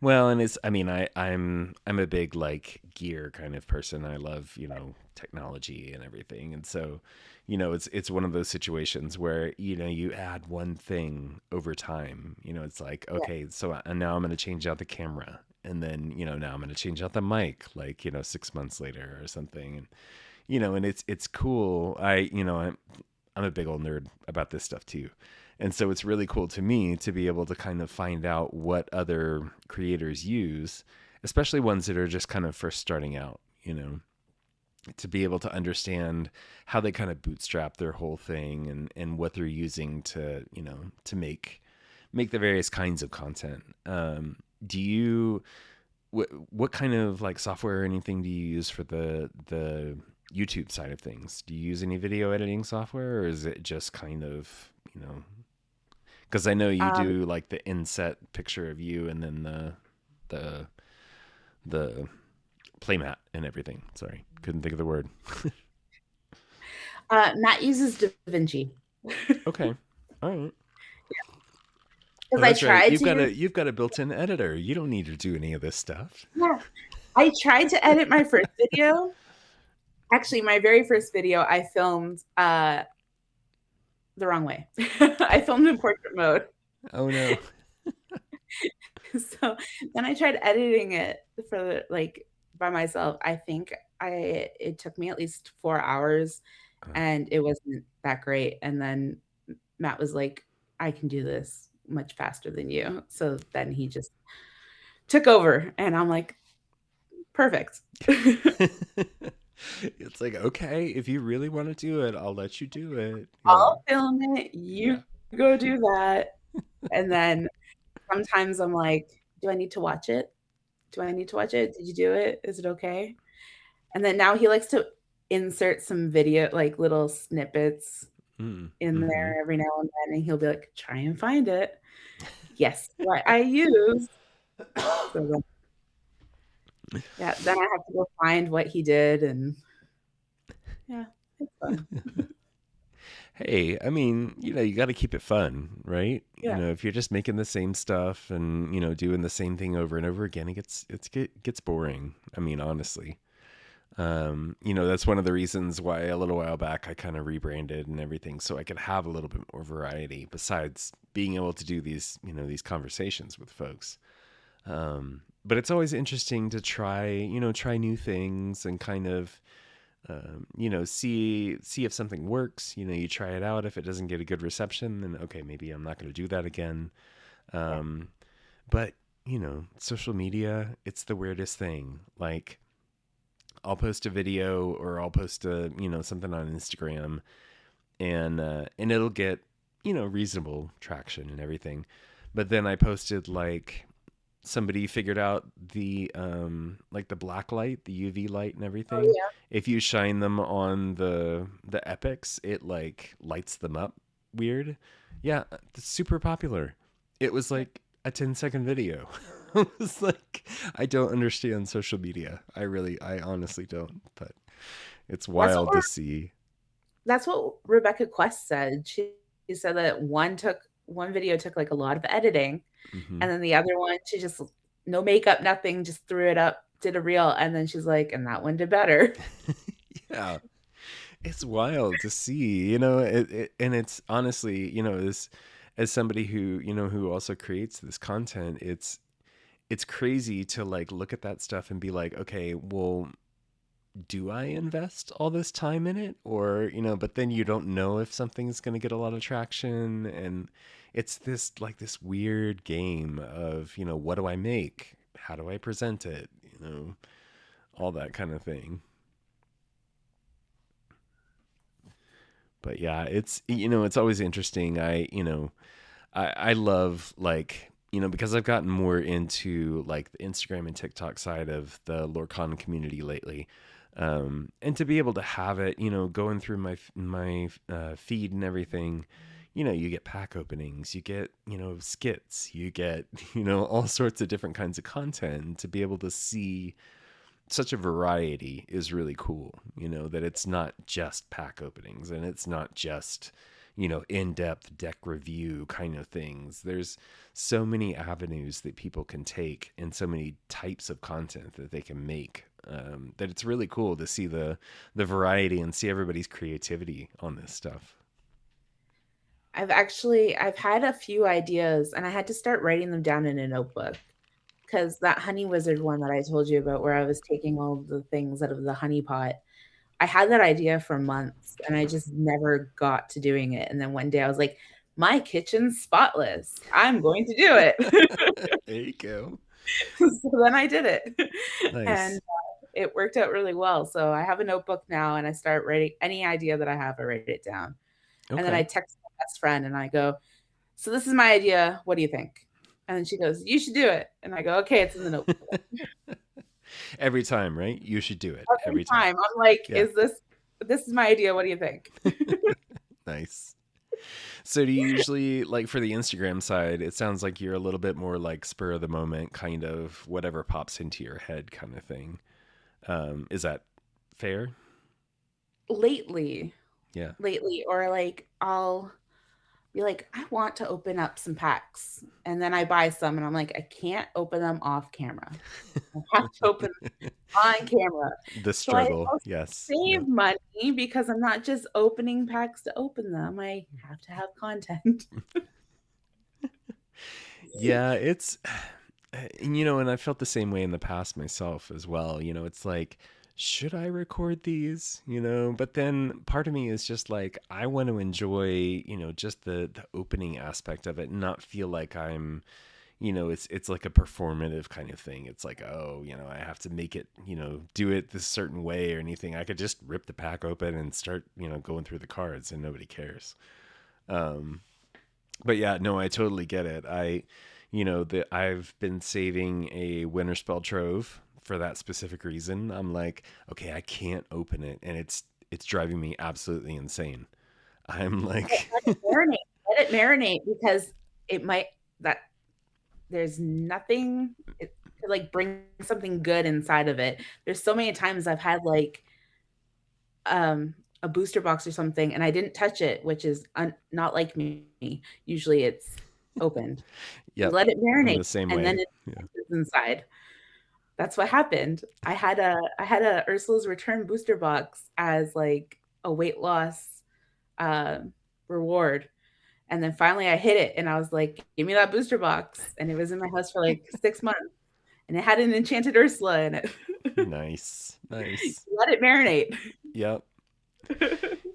Well, and it's I mean, I'm a big like gear kind of person. I love, technology and everything. And so, it's one of those situations where, you add one thing over time. It's like, Yeah. okay, so and now I'm going to change out the camera. And then, now I'm going to change out the mic like, 6 months later or something. And and it's cool. I'm a big old nerd about this stuff too. And so it's really cool to me to be able to kind of find out what other creators use, especially ones that are just kind of first starting out, to be able to understand how they kind of bootstrap their whole thing and what they're using to, to make the various kinds of content. Do you what kind of like software or anything do you use for the YouTube side of things? Do you use any video editing software, or is it just kind of, because I know you Um, do like the inset picture of you and then the the playmat and everything. Sorry, couldn't think of the word. Matt uses DaVinci Okay, all right. Oh, because I that's right. tried to use. You've got a built-in editor. You don't need to do any of this stuff. Yeah, I tried to edit my first video. Actually, my very first video, I filmed the wrong way. I filmed in portrait mode. Oh no. So then I tried editing it for like by myself. I think it took me at least 4 hours and it wasn't that great. And then Matt was like, I can do this much faster than you. So then he just took over and I'm like, perfect. It's like, okay, if you really want to do it, I'll let you do it. I'll film it, Yeah. you go do that. And then sometimes I'm like, do I need to watch it? Do I need to watch it? Did you do it? Is it okay? And then now he likes to insert some video, like little snippets in Mm-hmm. there every now and then, and he'll be like, try and find it. Yes, what I use. So then, yeah, then I have to go find what he did, and yeah, it's fun. Hey, I mean, you got to keep it fun, right? Yeah. If you're just making the same stuff and doing the same thing over and over again, it gets boring. I mean, honestly, that's one of the reasons why a little while back I kind of rebranded and everything, so I could have a little bit more variety besides being able to do these, these conversations with folks. But it's always interesting to try new things and kind of see if something works. You try it out. If it doesn't get a good reception, then okay, maybe I'm not going to do that again. Yeah. Um, but social media, it's the weirdest thing. Like, I'll post a video or I'll post a something on Instagram, and it'll get reasonable traction and everything. But then I posted like somebody figured out the like the black light, the UV light and Oh, everything. yeah. If you shine them on the epics, it like lights them up weird. Yeah, it's super popular. It was like a 10-second video. I was like, I don't understand social media. I honestly don't, but it's That's what wild to see. that's what Rebecca Quest said. She said that one video took like a lot of editing, Hmm. and then the other one she just no makeup, nothing, just threw it up, did a reel, and then she's like, and that one did better. Yeah, it's wild to see, and it's honestly, as somebody who, who also creates this content, it's crazy to like look at that stuff and be like, okay, well, do I invest all this time in it? Or, but then you don't know if something's going to get a lot of traction. And it's this like this weird game of, what do I make? How do I present it? All that kind of thing. But yeah, it's always interesting. I love like, because I've gotten more into like the Instagram and TikTok side of the Lorcon community lately. And to be able to have it, going through my feed and everything, you get pack openings, you get skits, you get all sorts of different kinds of content. And to be able to see such a variety is really cool. That it's not just pack openings and it's not just in-depth deck review kind of things. There's so many avenues that people can take and so many types of content that they can make, that it's really cool to see the variety and see everybody's creativity on this stuff. I've had a few ideas and I had to start writing them down in a notebook because that honey wizard one that I told you about where I was taking all the things out of the honey pot. I had that idea for months and I just never got to doing it. And then one day I was like, my kitchen's spotless. I'm going to do it. There you go. So then I did it. And Nice. it worked out really well. So I have a notebook now and I start writing any idea that I have, I write it down. And then I Okay. text my best friend and I go, so this is my idea. What do you think? And then she goes, you should do it. And I go, okay, it's in the notebook. Every time, right? You should do it Every every time. time I'm like, Yeah. this is my idea. What do you think? Nice. So do you usually, like, for the Instagram side, it sounds like you're a little bit more like spur of the moment, kind of whatever pops into your head kind of thing. Is that fair? lately, Yeah. lately, or like I'll be like, I want to open up some packs. And then I buy some and I'm like, I can't open them off camera. I have to open on camera. The So I struggle. also Yes. save Yep. money because I'm not just opening packs to open them. I have to have content. Yeah, it's and I felt the same way in the past myself as well. It's like, should I record these? But then part of me is just like, I want to enjoy, just the opening aspect of it and not feel like I'm, it's like a performative kind of thing. It's like, oh, I have to make it, do it this certain way or anything. I could just rip the pack open and start, going through the cards and nobody cares. Um, but yeah, no, I totally get it. That I've been saving a winter spell trove for that specific reason. I'm like, okay, I can't open it, and it's driving me absolutely insane. I'm like, Let it marinate. Let it marinate because it might that there's nothing it could like bring something good inside of it. There's so many times I've had like a booster box or something and I didn't touch it, which is not like me. Usually it's opened. You yep, let it I'm marinate the same and then way. it Yeah. is inside. That's what happened. I had a Ursula's Return booster box as like a weight loss um reward. And then finally I hit it and I was like, give me that booster box. And it was in my house for like 6 months and it had an enchanted Ursula in it. Nice, nice. Let it marinate. Yep.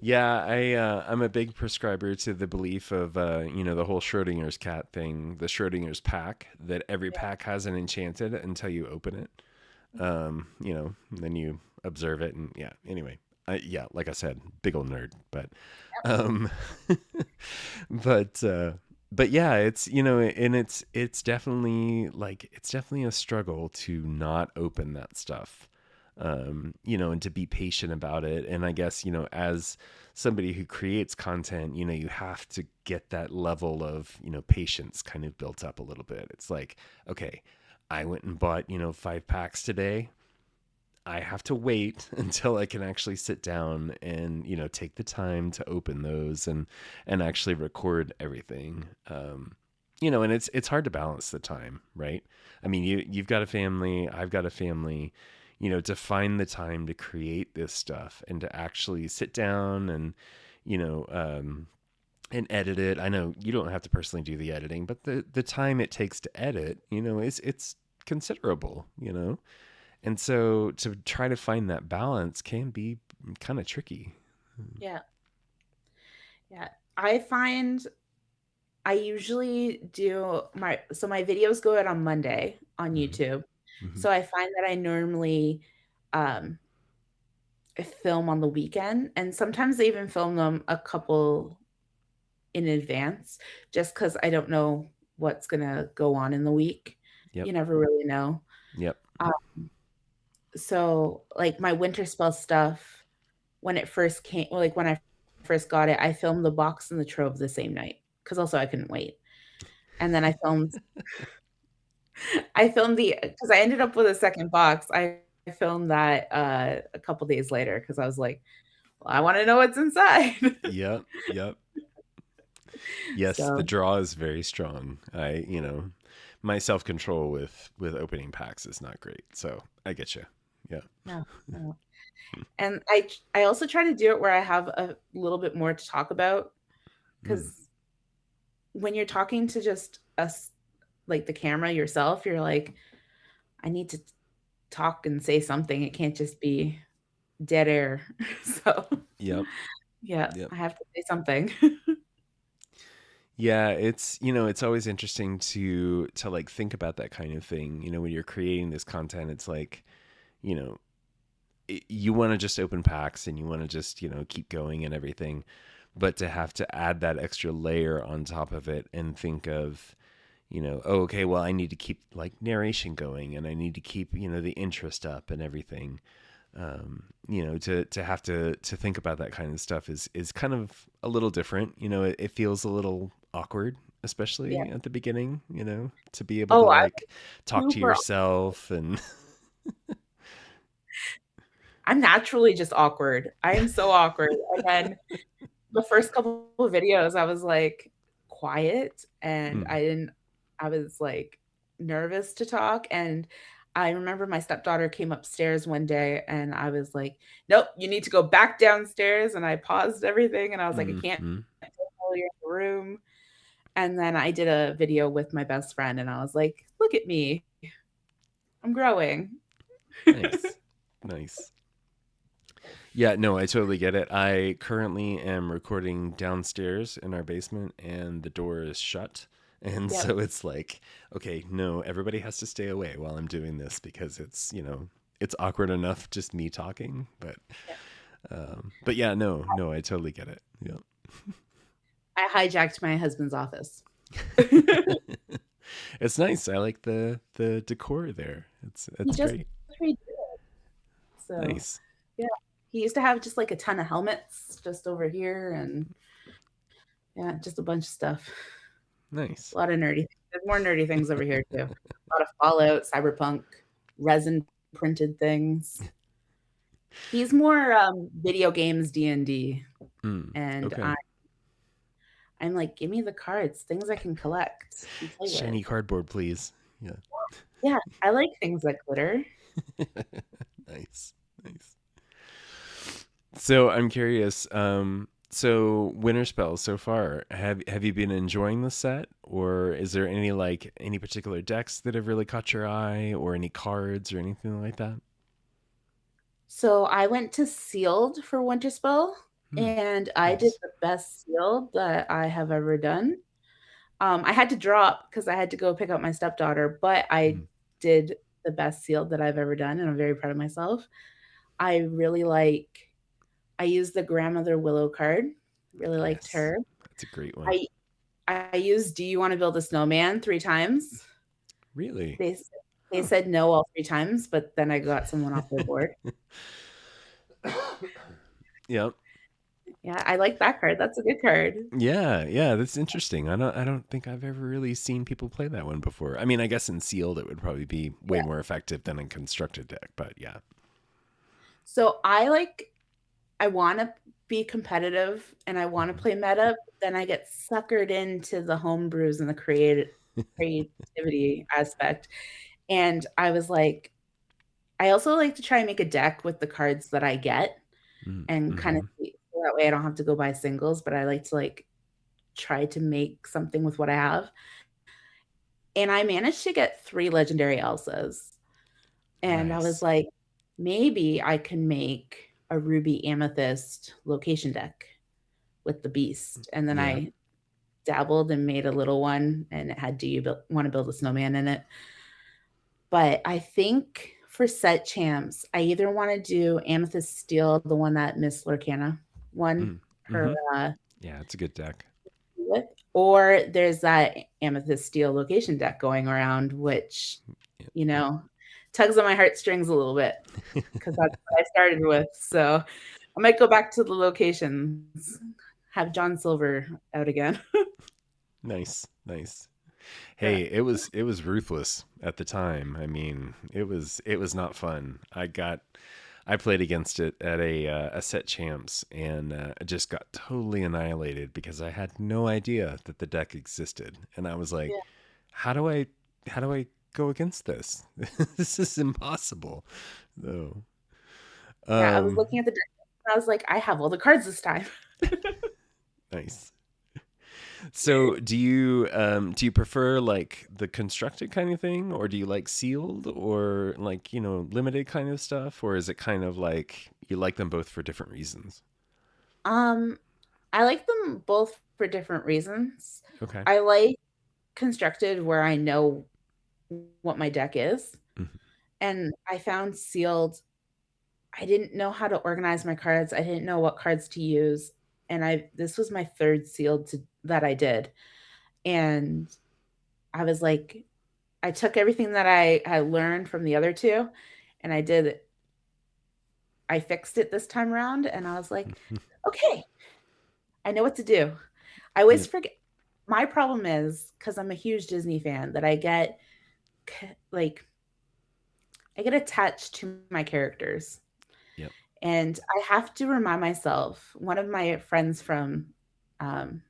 Yeah, I'm a big prescriber to the belief of the whole Schrodinger's cat thing, the Schrodinger's pack, that every Yeah. pack has an enchanted until you open it. Then you observe it, and yeah. Anyway, yeah, like I said, big old nerd, but um, but but yeah, it's and it's definitely like it's definitely a struggle to not open that stuff, and to be patient about it. And I guess as somebody who creates content, you have to get that level of patience kind of built up a little bit. It's like, okay, I went and bought 5 packs today. I have to wait until I can actually sit down and take the time to open those and actually record everything. And it's hard to balance the time, right? I mean, you've got a family, I've got a family. To find the time to create this stuff and to actually sit down and you know and edit it. I know you don't have to personally do the editing, but the time it takes to edit, it's considerable. And so to try to find that balance can be kind of tricky. Yeah. Yeah. I find I usually do my videos go out on Monday on Hmm. YouTube. Hmm. So I find that I normally um film on the weekend and sometimes I even film them a couple in advance just cuz I don't know what's going to go on in the week. Yep. You never really know. Yep. Um, So, like, my winter spell stuff, when it first came like, when I first got it, I filmed the box and the trove the same night, because also I couldn't wait. And then I filmed the because I ended up with a second box. I filmed that, a couple days later because I was like, "Well, I wanna know what's inside." Yep, yep. Yes, the So, draw is very strong. My self control with opening packs is not great, so I get you. Yeah. no, no. And I also try to do it where I have a little bit more to talk about, Mm, because when you're talking to just us, like, the camera yourself, you're like, "I need to talk and say something. It can't just be dead air." So, yep, yeah, yep. I have to say something. Yeah, it's always interesting to like think about that kind of thing. When you're creating this content, it's like, you know, you want to just open packs and you want to just, keep going and everything, but to have to add that extra layer on top of it and think of, oh, okay, well, I need to keep like narration going and I need to keep, the interest up and everything. To have to think about that kind of stuff is kind of a little different. It feels a little awkward, Yeah. especially at the beginning. To be able to Oh, I'm like talk to super yourself and I'm naturally just awkward. I am so awkward, and then the first couple of videos, I was, like, quiet, and mm, I was, like, nervous to talk, and I remember my stepdaughter came upstairs one day, and I was like, "Nope, you need to go back downstairs," and I paused everything, and I was like, "I mm, can't mm. while you're in the room," and then I did a video with my best friend, and I was like, "Look at me. I'm growing." Nice, nice. Yeah, no, I totally get it. I currently am recording downstairs in our basement and the door is shut. And Yep. so it's like, okay, no, everybody has to stay away while I'm doing this because it's awkward enough just me talking, but yeah, no, no, I totally get it. Yeah. I hijacked my husband's office. It's nice. I like the decor there. He It's just great. redid it, so, Nice. yeah. He used to have just, like, a ton of helmets just over here and, yeah, just a bunch of stuff. Nice. A lot of nerdy there's more nerdy things over here too. A lot of Fallout, Cyberpunk, resin printed things. He's more, video games, D&D, Mm, and okay. I'm like, "Give me the cards, things I can collect and play with." Shiny cardboard, please. Yeah. Yeah, I like things that glitter. Nice. Nice. So I'm curious. So winter spells so far, have you been enjoying the set, or is there any particular decks that have really caught your eye, or any cards or anything like that? So I went to sealed for winter spell, Hmm. and I did Nice. the best sealed that I have ever done. I had to drop because I had to go pick up my stepdaughter, but I Hmm. did the best sealed that I've ever done, and I'm very proud of myself. I really I used the grandmother willow card, really liked Yes, her. that's a great one. I I used "Do you wanna build a snowman" 3 times. Really? They s they Huh. said no all 3 times, but then I got someone off their board. Yep. Yeah, I like that card, that's a good card. Yeah, yeah, that's interesting. I don't think I've ever really seen people play that one before. I mean, I guess in sealed it would probably be way Yeah. more effective than in constructed deck, but yeah. So I wanna be competitive and I wanna Mhm. play meta, but then I get suckered into the home brews and the creativity aspect, and I was like I also like to try and make a deck with the cards that I get and kinda Mm-hmm. see so that way I don't have to go buy singles, but I like to, like, try to make something with what I have, and I managed to get 3 legendary Elsas, and I was Nice. like, "Maybe I can make a ruby amethyst location deck with the beast," and then Yeah. I dabbled and made a little one, and it had "Do you wanna build a snowman" in it. But I think for set champs, I either wanna do Amethyst Steel, the one that Miss Lorcana won Mm. her, Mm-hmm. Yeah, it's a good deck. with, or there's that Amethyst Steel location deck going around, which, Yep. you know, tugs on my heartstrings a little bit because that's what I started with. So I might go back to the locations, have John Silver out again. Nice, nice. Yeah. Hey, it was ruthless at the time. I mean, it was not fun. I played against it at a set champs and just got totally annihilated because I had no idea that the deck existed, and I was like, Yeah. how do I go against this? This is impossible. So, Yeah. I was um, looking at the deck and I was like, I have all the cards this time. nice. So do you prefer like the constructed kind of thing, or do you like sealed, or like limited kind of stuff, or is it kind of like you like them both for different reasons? Um, I like them both for different reasons. Okay. I like constructed where I know what my deck is. Mhm. And I found sealed, I didn't know how to organize my cards. I didn't know what cards to use. And I this was my third sealed that I did. And I was like, I took everything that I learned from the other two and I fixed it this time around and I was like, okay, I know what to do. I always Yep. forget. My problem is because I'm a huge Disney fan that like I get attached to my characters. Yep. And I have to remind myself, one of my friends from um,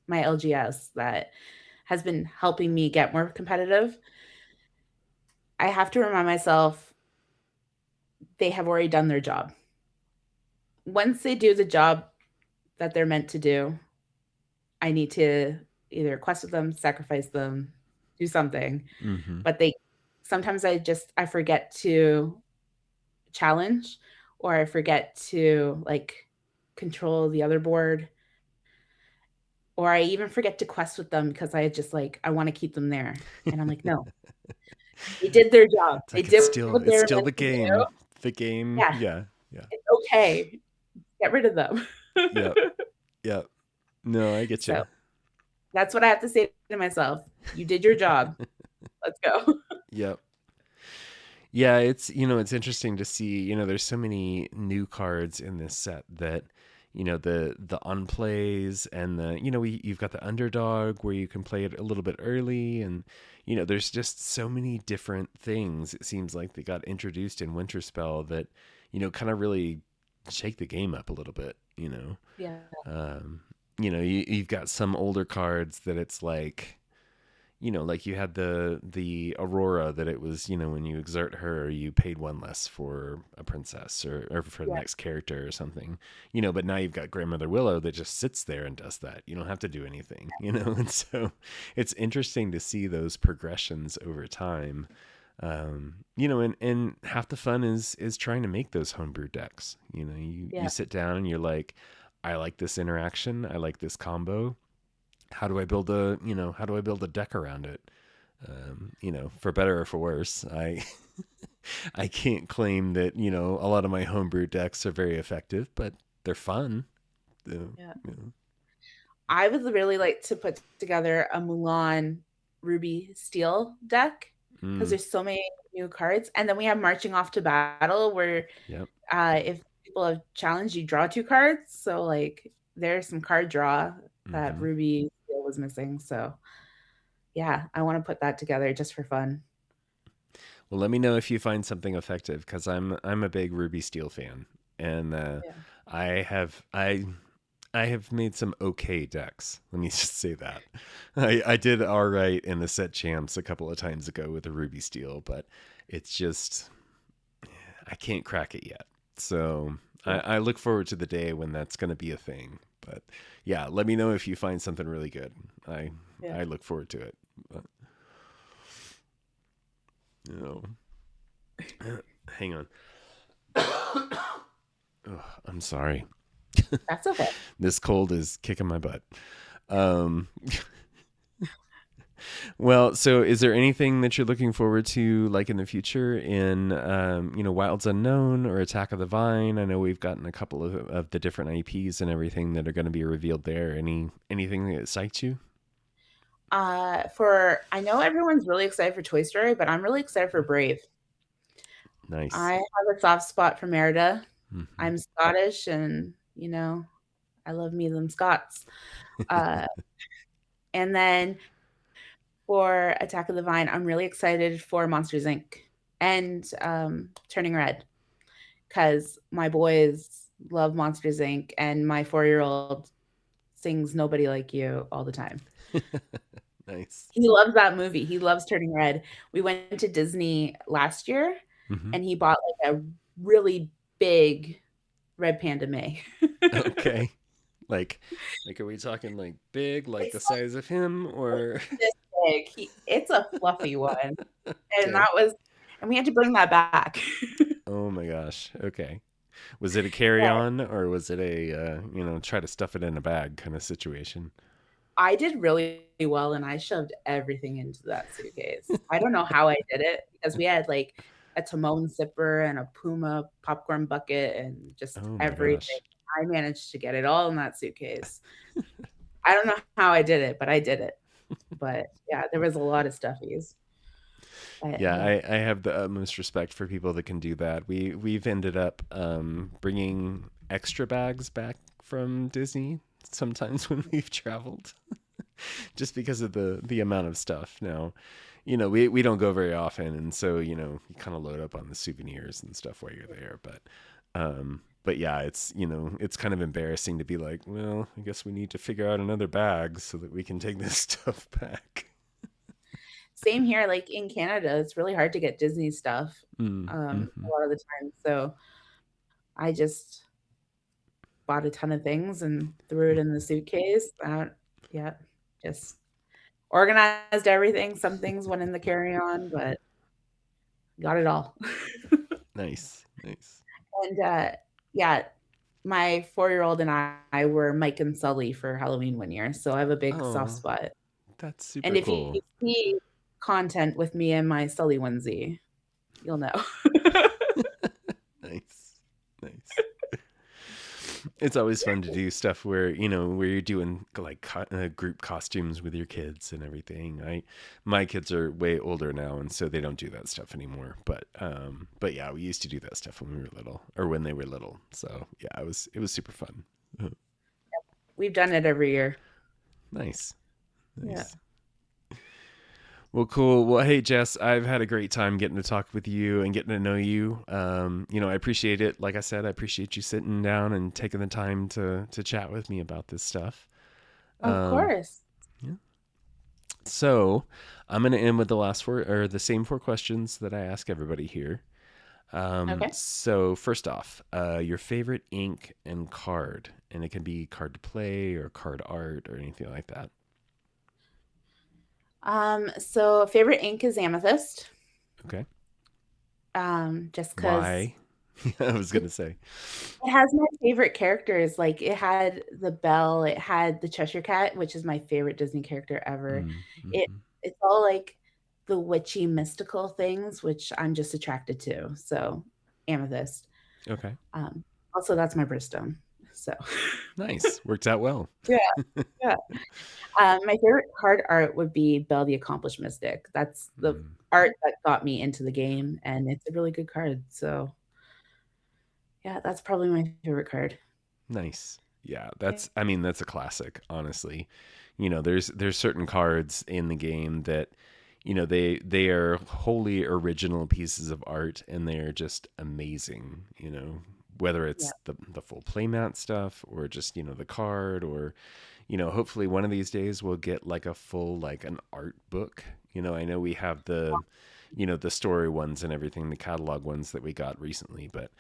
my LGS that has been helping me get more competitive, I have to remind myself they have already done their job. Once they do the job that they're meant to do, I need to either quest with them, sacrifice them, do something. Mm-hmm. But they sometimes I forget to challenge or I forget to like control the other board or I even forget to quest with them because I just like I want to keep them there. And I'm like, no, they did their job. It's They like it's did still what it's they were still meant the to do. game. The game. Yeah, Yeah. Yeah. it's okay. Get rid of them. Yep. Yep. No, I get So you. that's what I have to say to myself. You did your job. Let's go. Yep. Yeah, it's interesting to see, there's so many new cards in this set that, the unplays and you've got the underdog where you can play it a little bit early, and there's just so many different things it seems like they got introduced in Winter Spell that, kind of really shake the game up a little bit. Yeah. Um, you've got some older cards that it's like you had the Aurora that it was, when you exert her, you paid one less for a princess or for the Yeah. next character or something, but now you've got Grandmother Willow that just sits there and does that. You don't have to do anything. And so it's interesting to see those progressions over time. And half the fun is trying to make those homebrew decks. You Yeah. sit down and you're like, I like this interaction, I like this combo. How do I build a deck around it? For better or for worse, I can't claim that a lot of my homebrew decks are very effective, but they're fun. Uh, Yeah. you know. I would really like to put together a Mulan Ruby Steel deck because Mm, there's so many new cards. And then we have Marching Off to Battle where yep. if people have challenged, you draw two cards. So like there's some card draw that Hmm. Ruby Steel was missing. So yeah, I want to put that together just for fun. Well, let me know if you find something effective because I'm a big Ruby Steel fan, and Yeah. I have I I have made some okay decks. Let me just say that. I did all right in the set champs a couple of times ago with the Ruby Steel, but it's just I can't crack it yet. So I, Yeah. I look forward to the day when that's going to be a thing. But yeah, let me know if you find something really good. I Yeah. I look forward to it. But, you know, hang on. Ugh, I'm sorry. That's okay. This cold is kicking my butt. Um, well, so is there anything that you're looking forward to, like in the future, in Wilds Unknown or Attack of the Vine? I know we've gotten a couple of the different IPs and everything that are going to be revealed there. Anything that excites you? For I know everyone's really excited for Toy Story, but I'm really excited for Brave. Nice. I have a soft spot for Merida. Hmm. I'm Scottish and, I love me them Scots. Uh, and then for Attack of the Vine, I'm really excited for Monsters Inc. and Turning Red because my boys love Monsters Inc. and my 4-year-old sings Nobody Like You all the time. Nice. He loves that movie. He loves Turning Red. We went to Disney last year Hmm. and he bought like a really big red panda May. Okay. Like, are we talking like big, like It's the size of him, like or? this big. It's a fluffy one. And Okay. we had to bring that back. Oh my gosh. Okay. Was it a carry But on, or was it a, try to stuff it in a bag kind of situation? I did really well and I shoved everything into that suitcase. I don't know how I did it because we had like a Timon zipper and a Puma popcorn bucket and just Oh my everything. gosh. I managed to get it all in that suitcase. I don't know how I did it, but I did it. But yeah, there was a lot of stuffies. But Yeah, yeah. I have the utmost respect for people that can do that. We've ended up bringing extra bags back from Disney sometimes when we've traveled, just because of the amount of stuff. Now, we don't go very often, and so you kind of load up on the souvenirs and stuff while you're there. But yeah, it's kind of embarrassing to be like, well, I guess we need to figure out another bag so that we can take this stuff back. Same here, like in Canada, it's really hard to get Disney stuff a Mm-hmm. lot of the time. So I just bought a ton of things and threw it in the suitcase. Yeah, just organized everything. Some things went in the carry-on, but got it all. Nice, nice. And yeah, my 4-year-old and I were Mike and Sully for Halloween one year, so I have a big soft Oh, spot. that's super And if you cool. see content with me and my Sully onesie, you'll know. Nice, nice. It's always fun to do stuff where you're doing like group costumes with your kids and everything. My kids are way older now, and so they don't do that stuff anymore. But yeah, we used to do that stuff when we were little, or when they were little. So yeah, it was super fun. We've done it every year. Nice, Yeah. nice. Well, cool. Well, hey, Jess, I've had a great time getting to talk with you and getting to know you. I appreciate it. Like I said, I appreciate you sitting down and taking the time to chat with me about this stuff. Of Um, course. yeah. So, I'm going to end with the last four, or the same four questions that I ask everybody here. Okay. So first off, your favorite ink and card, and it can be card to play or card art or anything like that. So favorite ink is amethyst. Okay. Just because Why? I was it going to say. has my favorite characters. Like it had the bell, it had the Cheshire Cat, which is my favorite Disney character ever. It Mm-hmm. it's all like the witchy mystical things, which I'm just attracted to. So amethyst. Okay. Also that's my birthstone. So Nice. Worked out well. yeah, yeah. My favorite card art would be Belle the Accomplished Mystic. That's the Mm, art that got me into the game, and it's a really good card. So, yeah, that's probably my favorite card. nice. Yeah, Yeah. that's a classic, honestly. There's certain cards in the game that, they are wholly original pieces of art and they're just amazing, whether Yeah. it's the full playmat stuff or just, the card or, hopefully one of these days we'll get like a full like an art book. I know we have the story ones and everything, the catalog ones that we got recently, but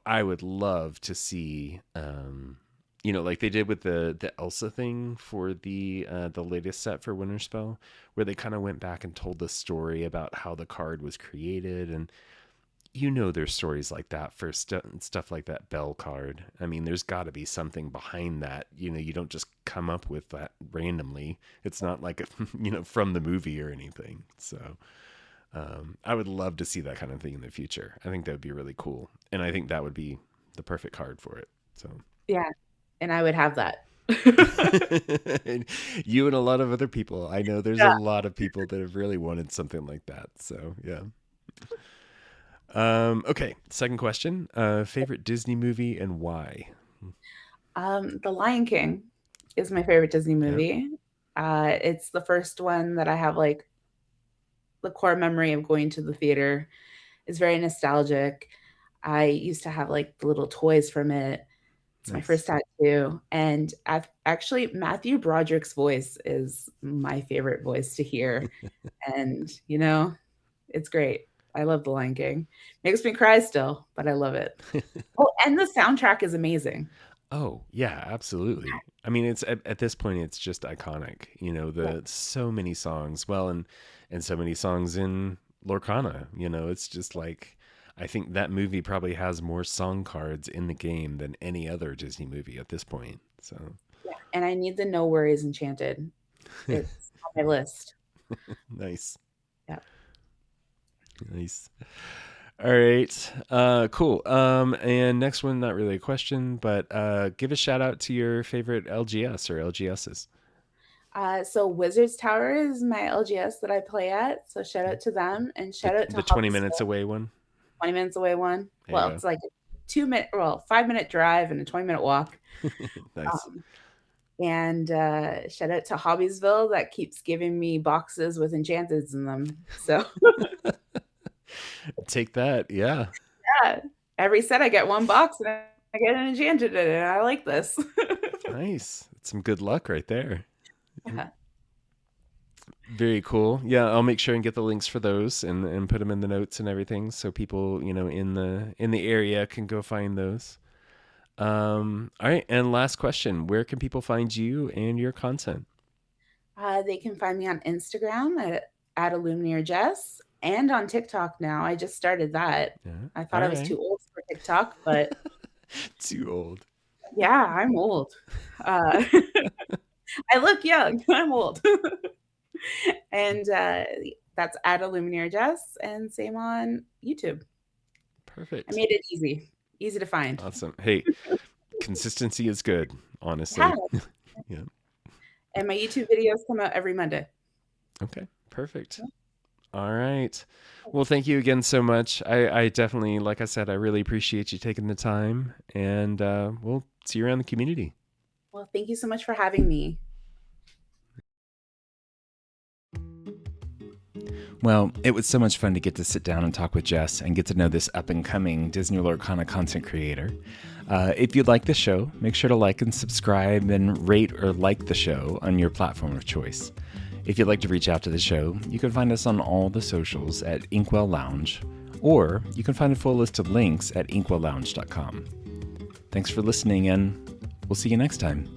I would love to see like they did with the Elsa thing for the latest set for Winterspell, where they kind of went back and told the story about how the card was created. And there's stories like that for stuff like that Bell card. I mean, there's got to be something behind that. You don't just come up with that randomly. It's not like from the movie or anything. So I would love to see that kind of thing in the future. I think that would be really cool, and I think that would be the perfect card for it. So Yeah, and I would have that. you and a lot of other people. I know there's a Yeah. lot of people that have really wanted something like that. So yeah. Okay, second question. Favorite Disney movie and why? The Lion King is my favorite Disney Yeah, movie. It's the first one that I have like the core memory of going to the theater. It's very nostalgic. I used to have like the little toys from it. It's my nice. first tattoo. And actually, Matthew Broderick's voice is my favorite voice to hear. And, it's great. I love The Lion King. Makes me cry still, but I love it. Oh, and the soundtrack is amazing. Oh, yeah, absolutely. I mean, it's at this point, it's just iconic. Yeah. The so many songs. Well, and so many songs in Lorcana. It's just like I think that movie probably has more song cards in the game than any other Disney movie at this point. So Yeah. And I need the No Worries Enchanted. It's on my list. nice, Yeah. nice. All right, cool. And next one, not really a question, but give a shout out to your favorite LGS or LGSs. So Wizards Tower is my LGS that I play at. So shout Okay. out to them and The shout out to the 20 minutes Hobbiesville, away one. 20 minutes away one. There you Well, go. it's like a 2 minute, well, 5 minute drive and a 20-minute walk. Nice. Um, and shout out to Hobbiesville that keeps giving me boxes with enchanteds in them. So Take that. Yeah. yeah, every set I get one box and I get an enchanted in it. I like this. Nice. That's some good luck right there. Yeah. Very cool. Yeah, I'll make sure and get the links for those and put them in the notes and everything so people, in the area can go find those. All right, and last question. Where can people find you and your content? They can find me on Instagram at Illuminator Jess and on TikTok now. I just started that. Yeah. I thought All I was right. too old for TikTok, but Too old. yeah, I'm old. Uh, I look young. I'm old. And that's at Illuminator Jess, and same on YouTube. I Perfect. made it easy to find. Awesome. Hey, consistency is good, Yeah, honestly. Yeah. and my YouTube videos come out every Monday. Okay. Perfect. All right. Well, thank you again so much. I definitely, like I said, I really appreciate you taking the time, and we'll see you around the community. Well, thank you so much for having me. Well, it was so much fun to get to sit down and talk with Jess and get to know this up and coming Disney Lorcana content creator. If you like the show, make sure to like and subscribe and rate or like the show on your platform of choice. If you'd like to reach out to the show, you can find us on all the socials at Inkwell Lounge, or you can find a full list of links at inkwelllounge.com. Thanks for listening, and we'll see you next time.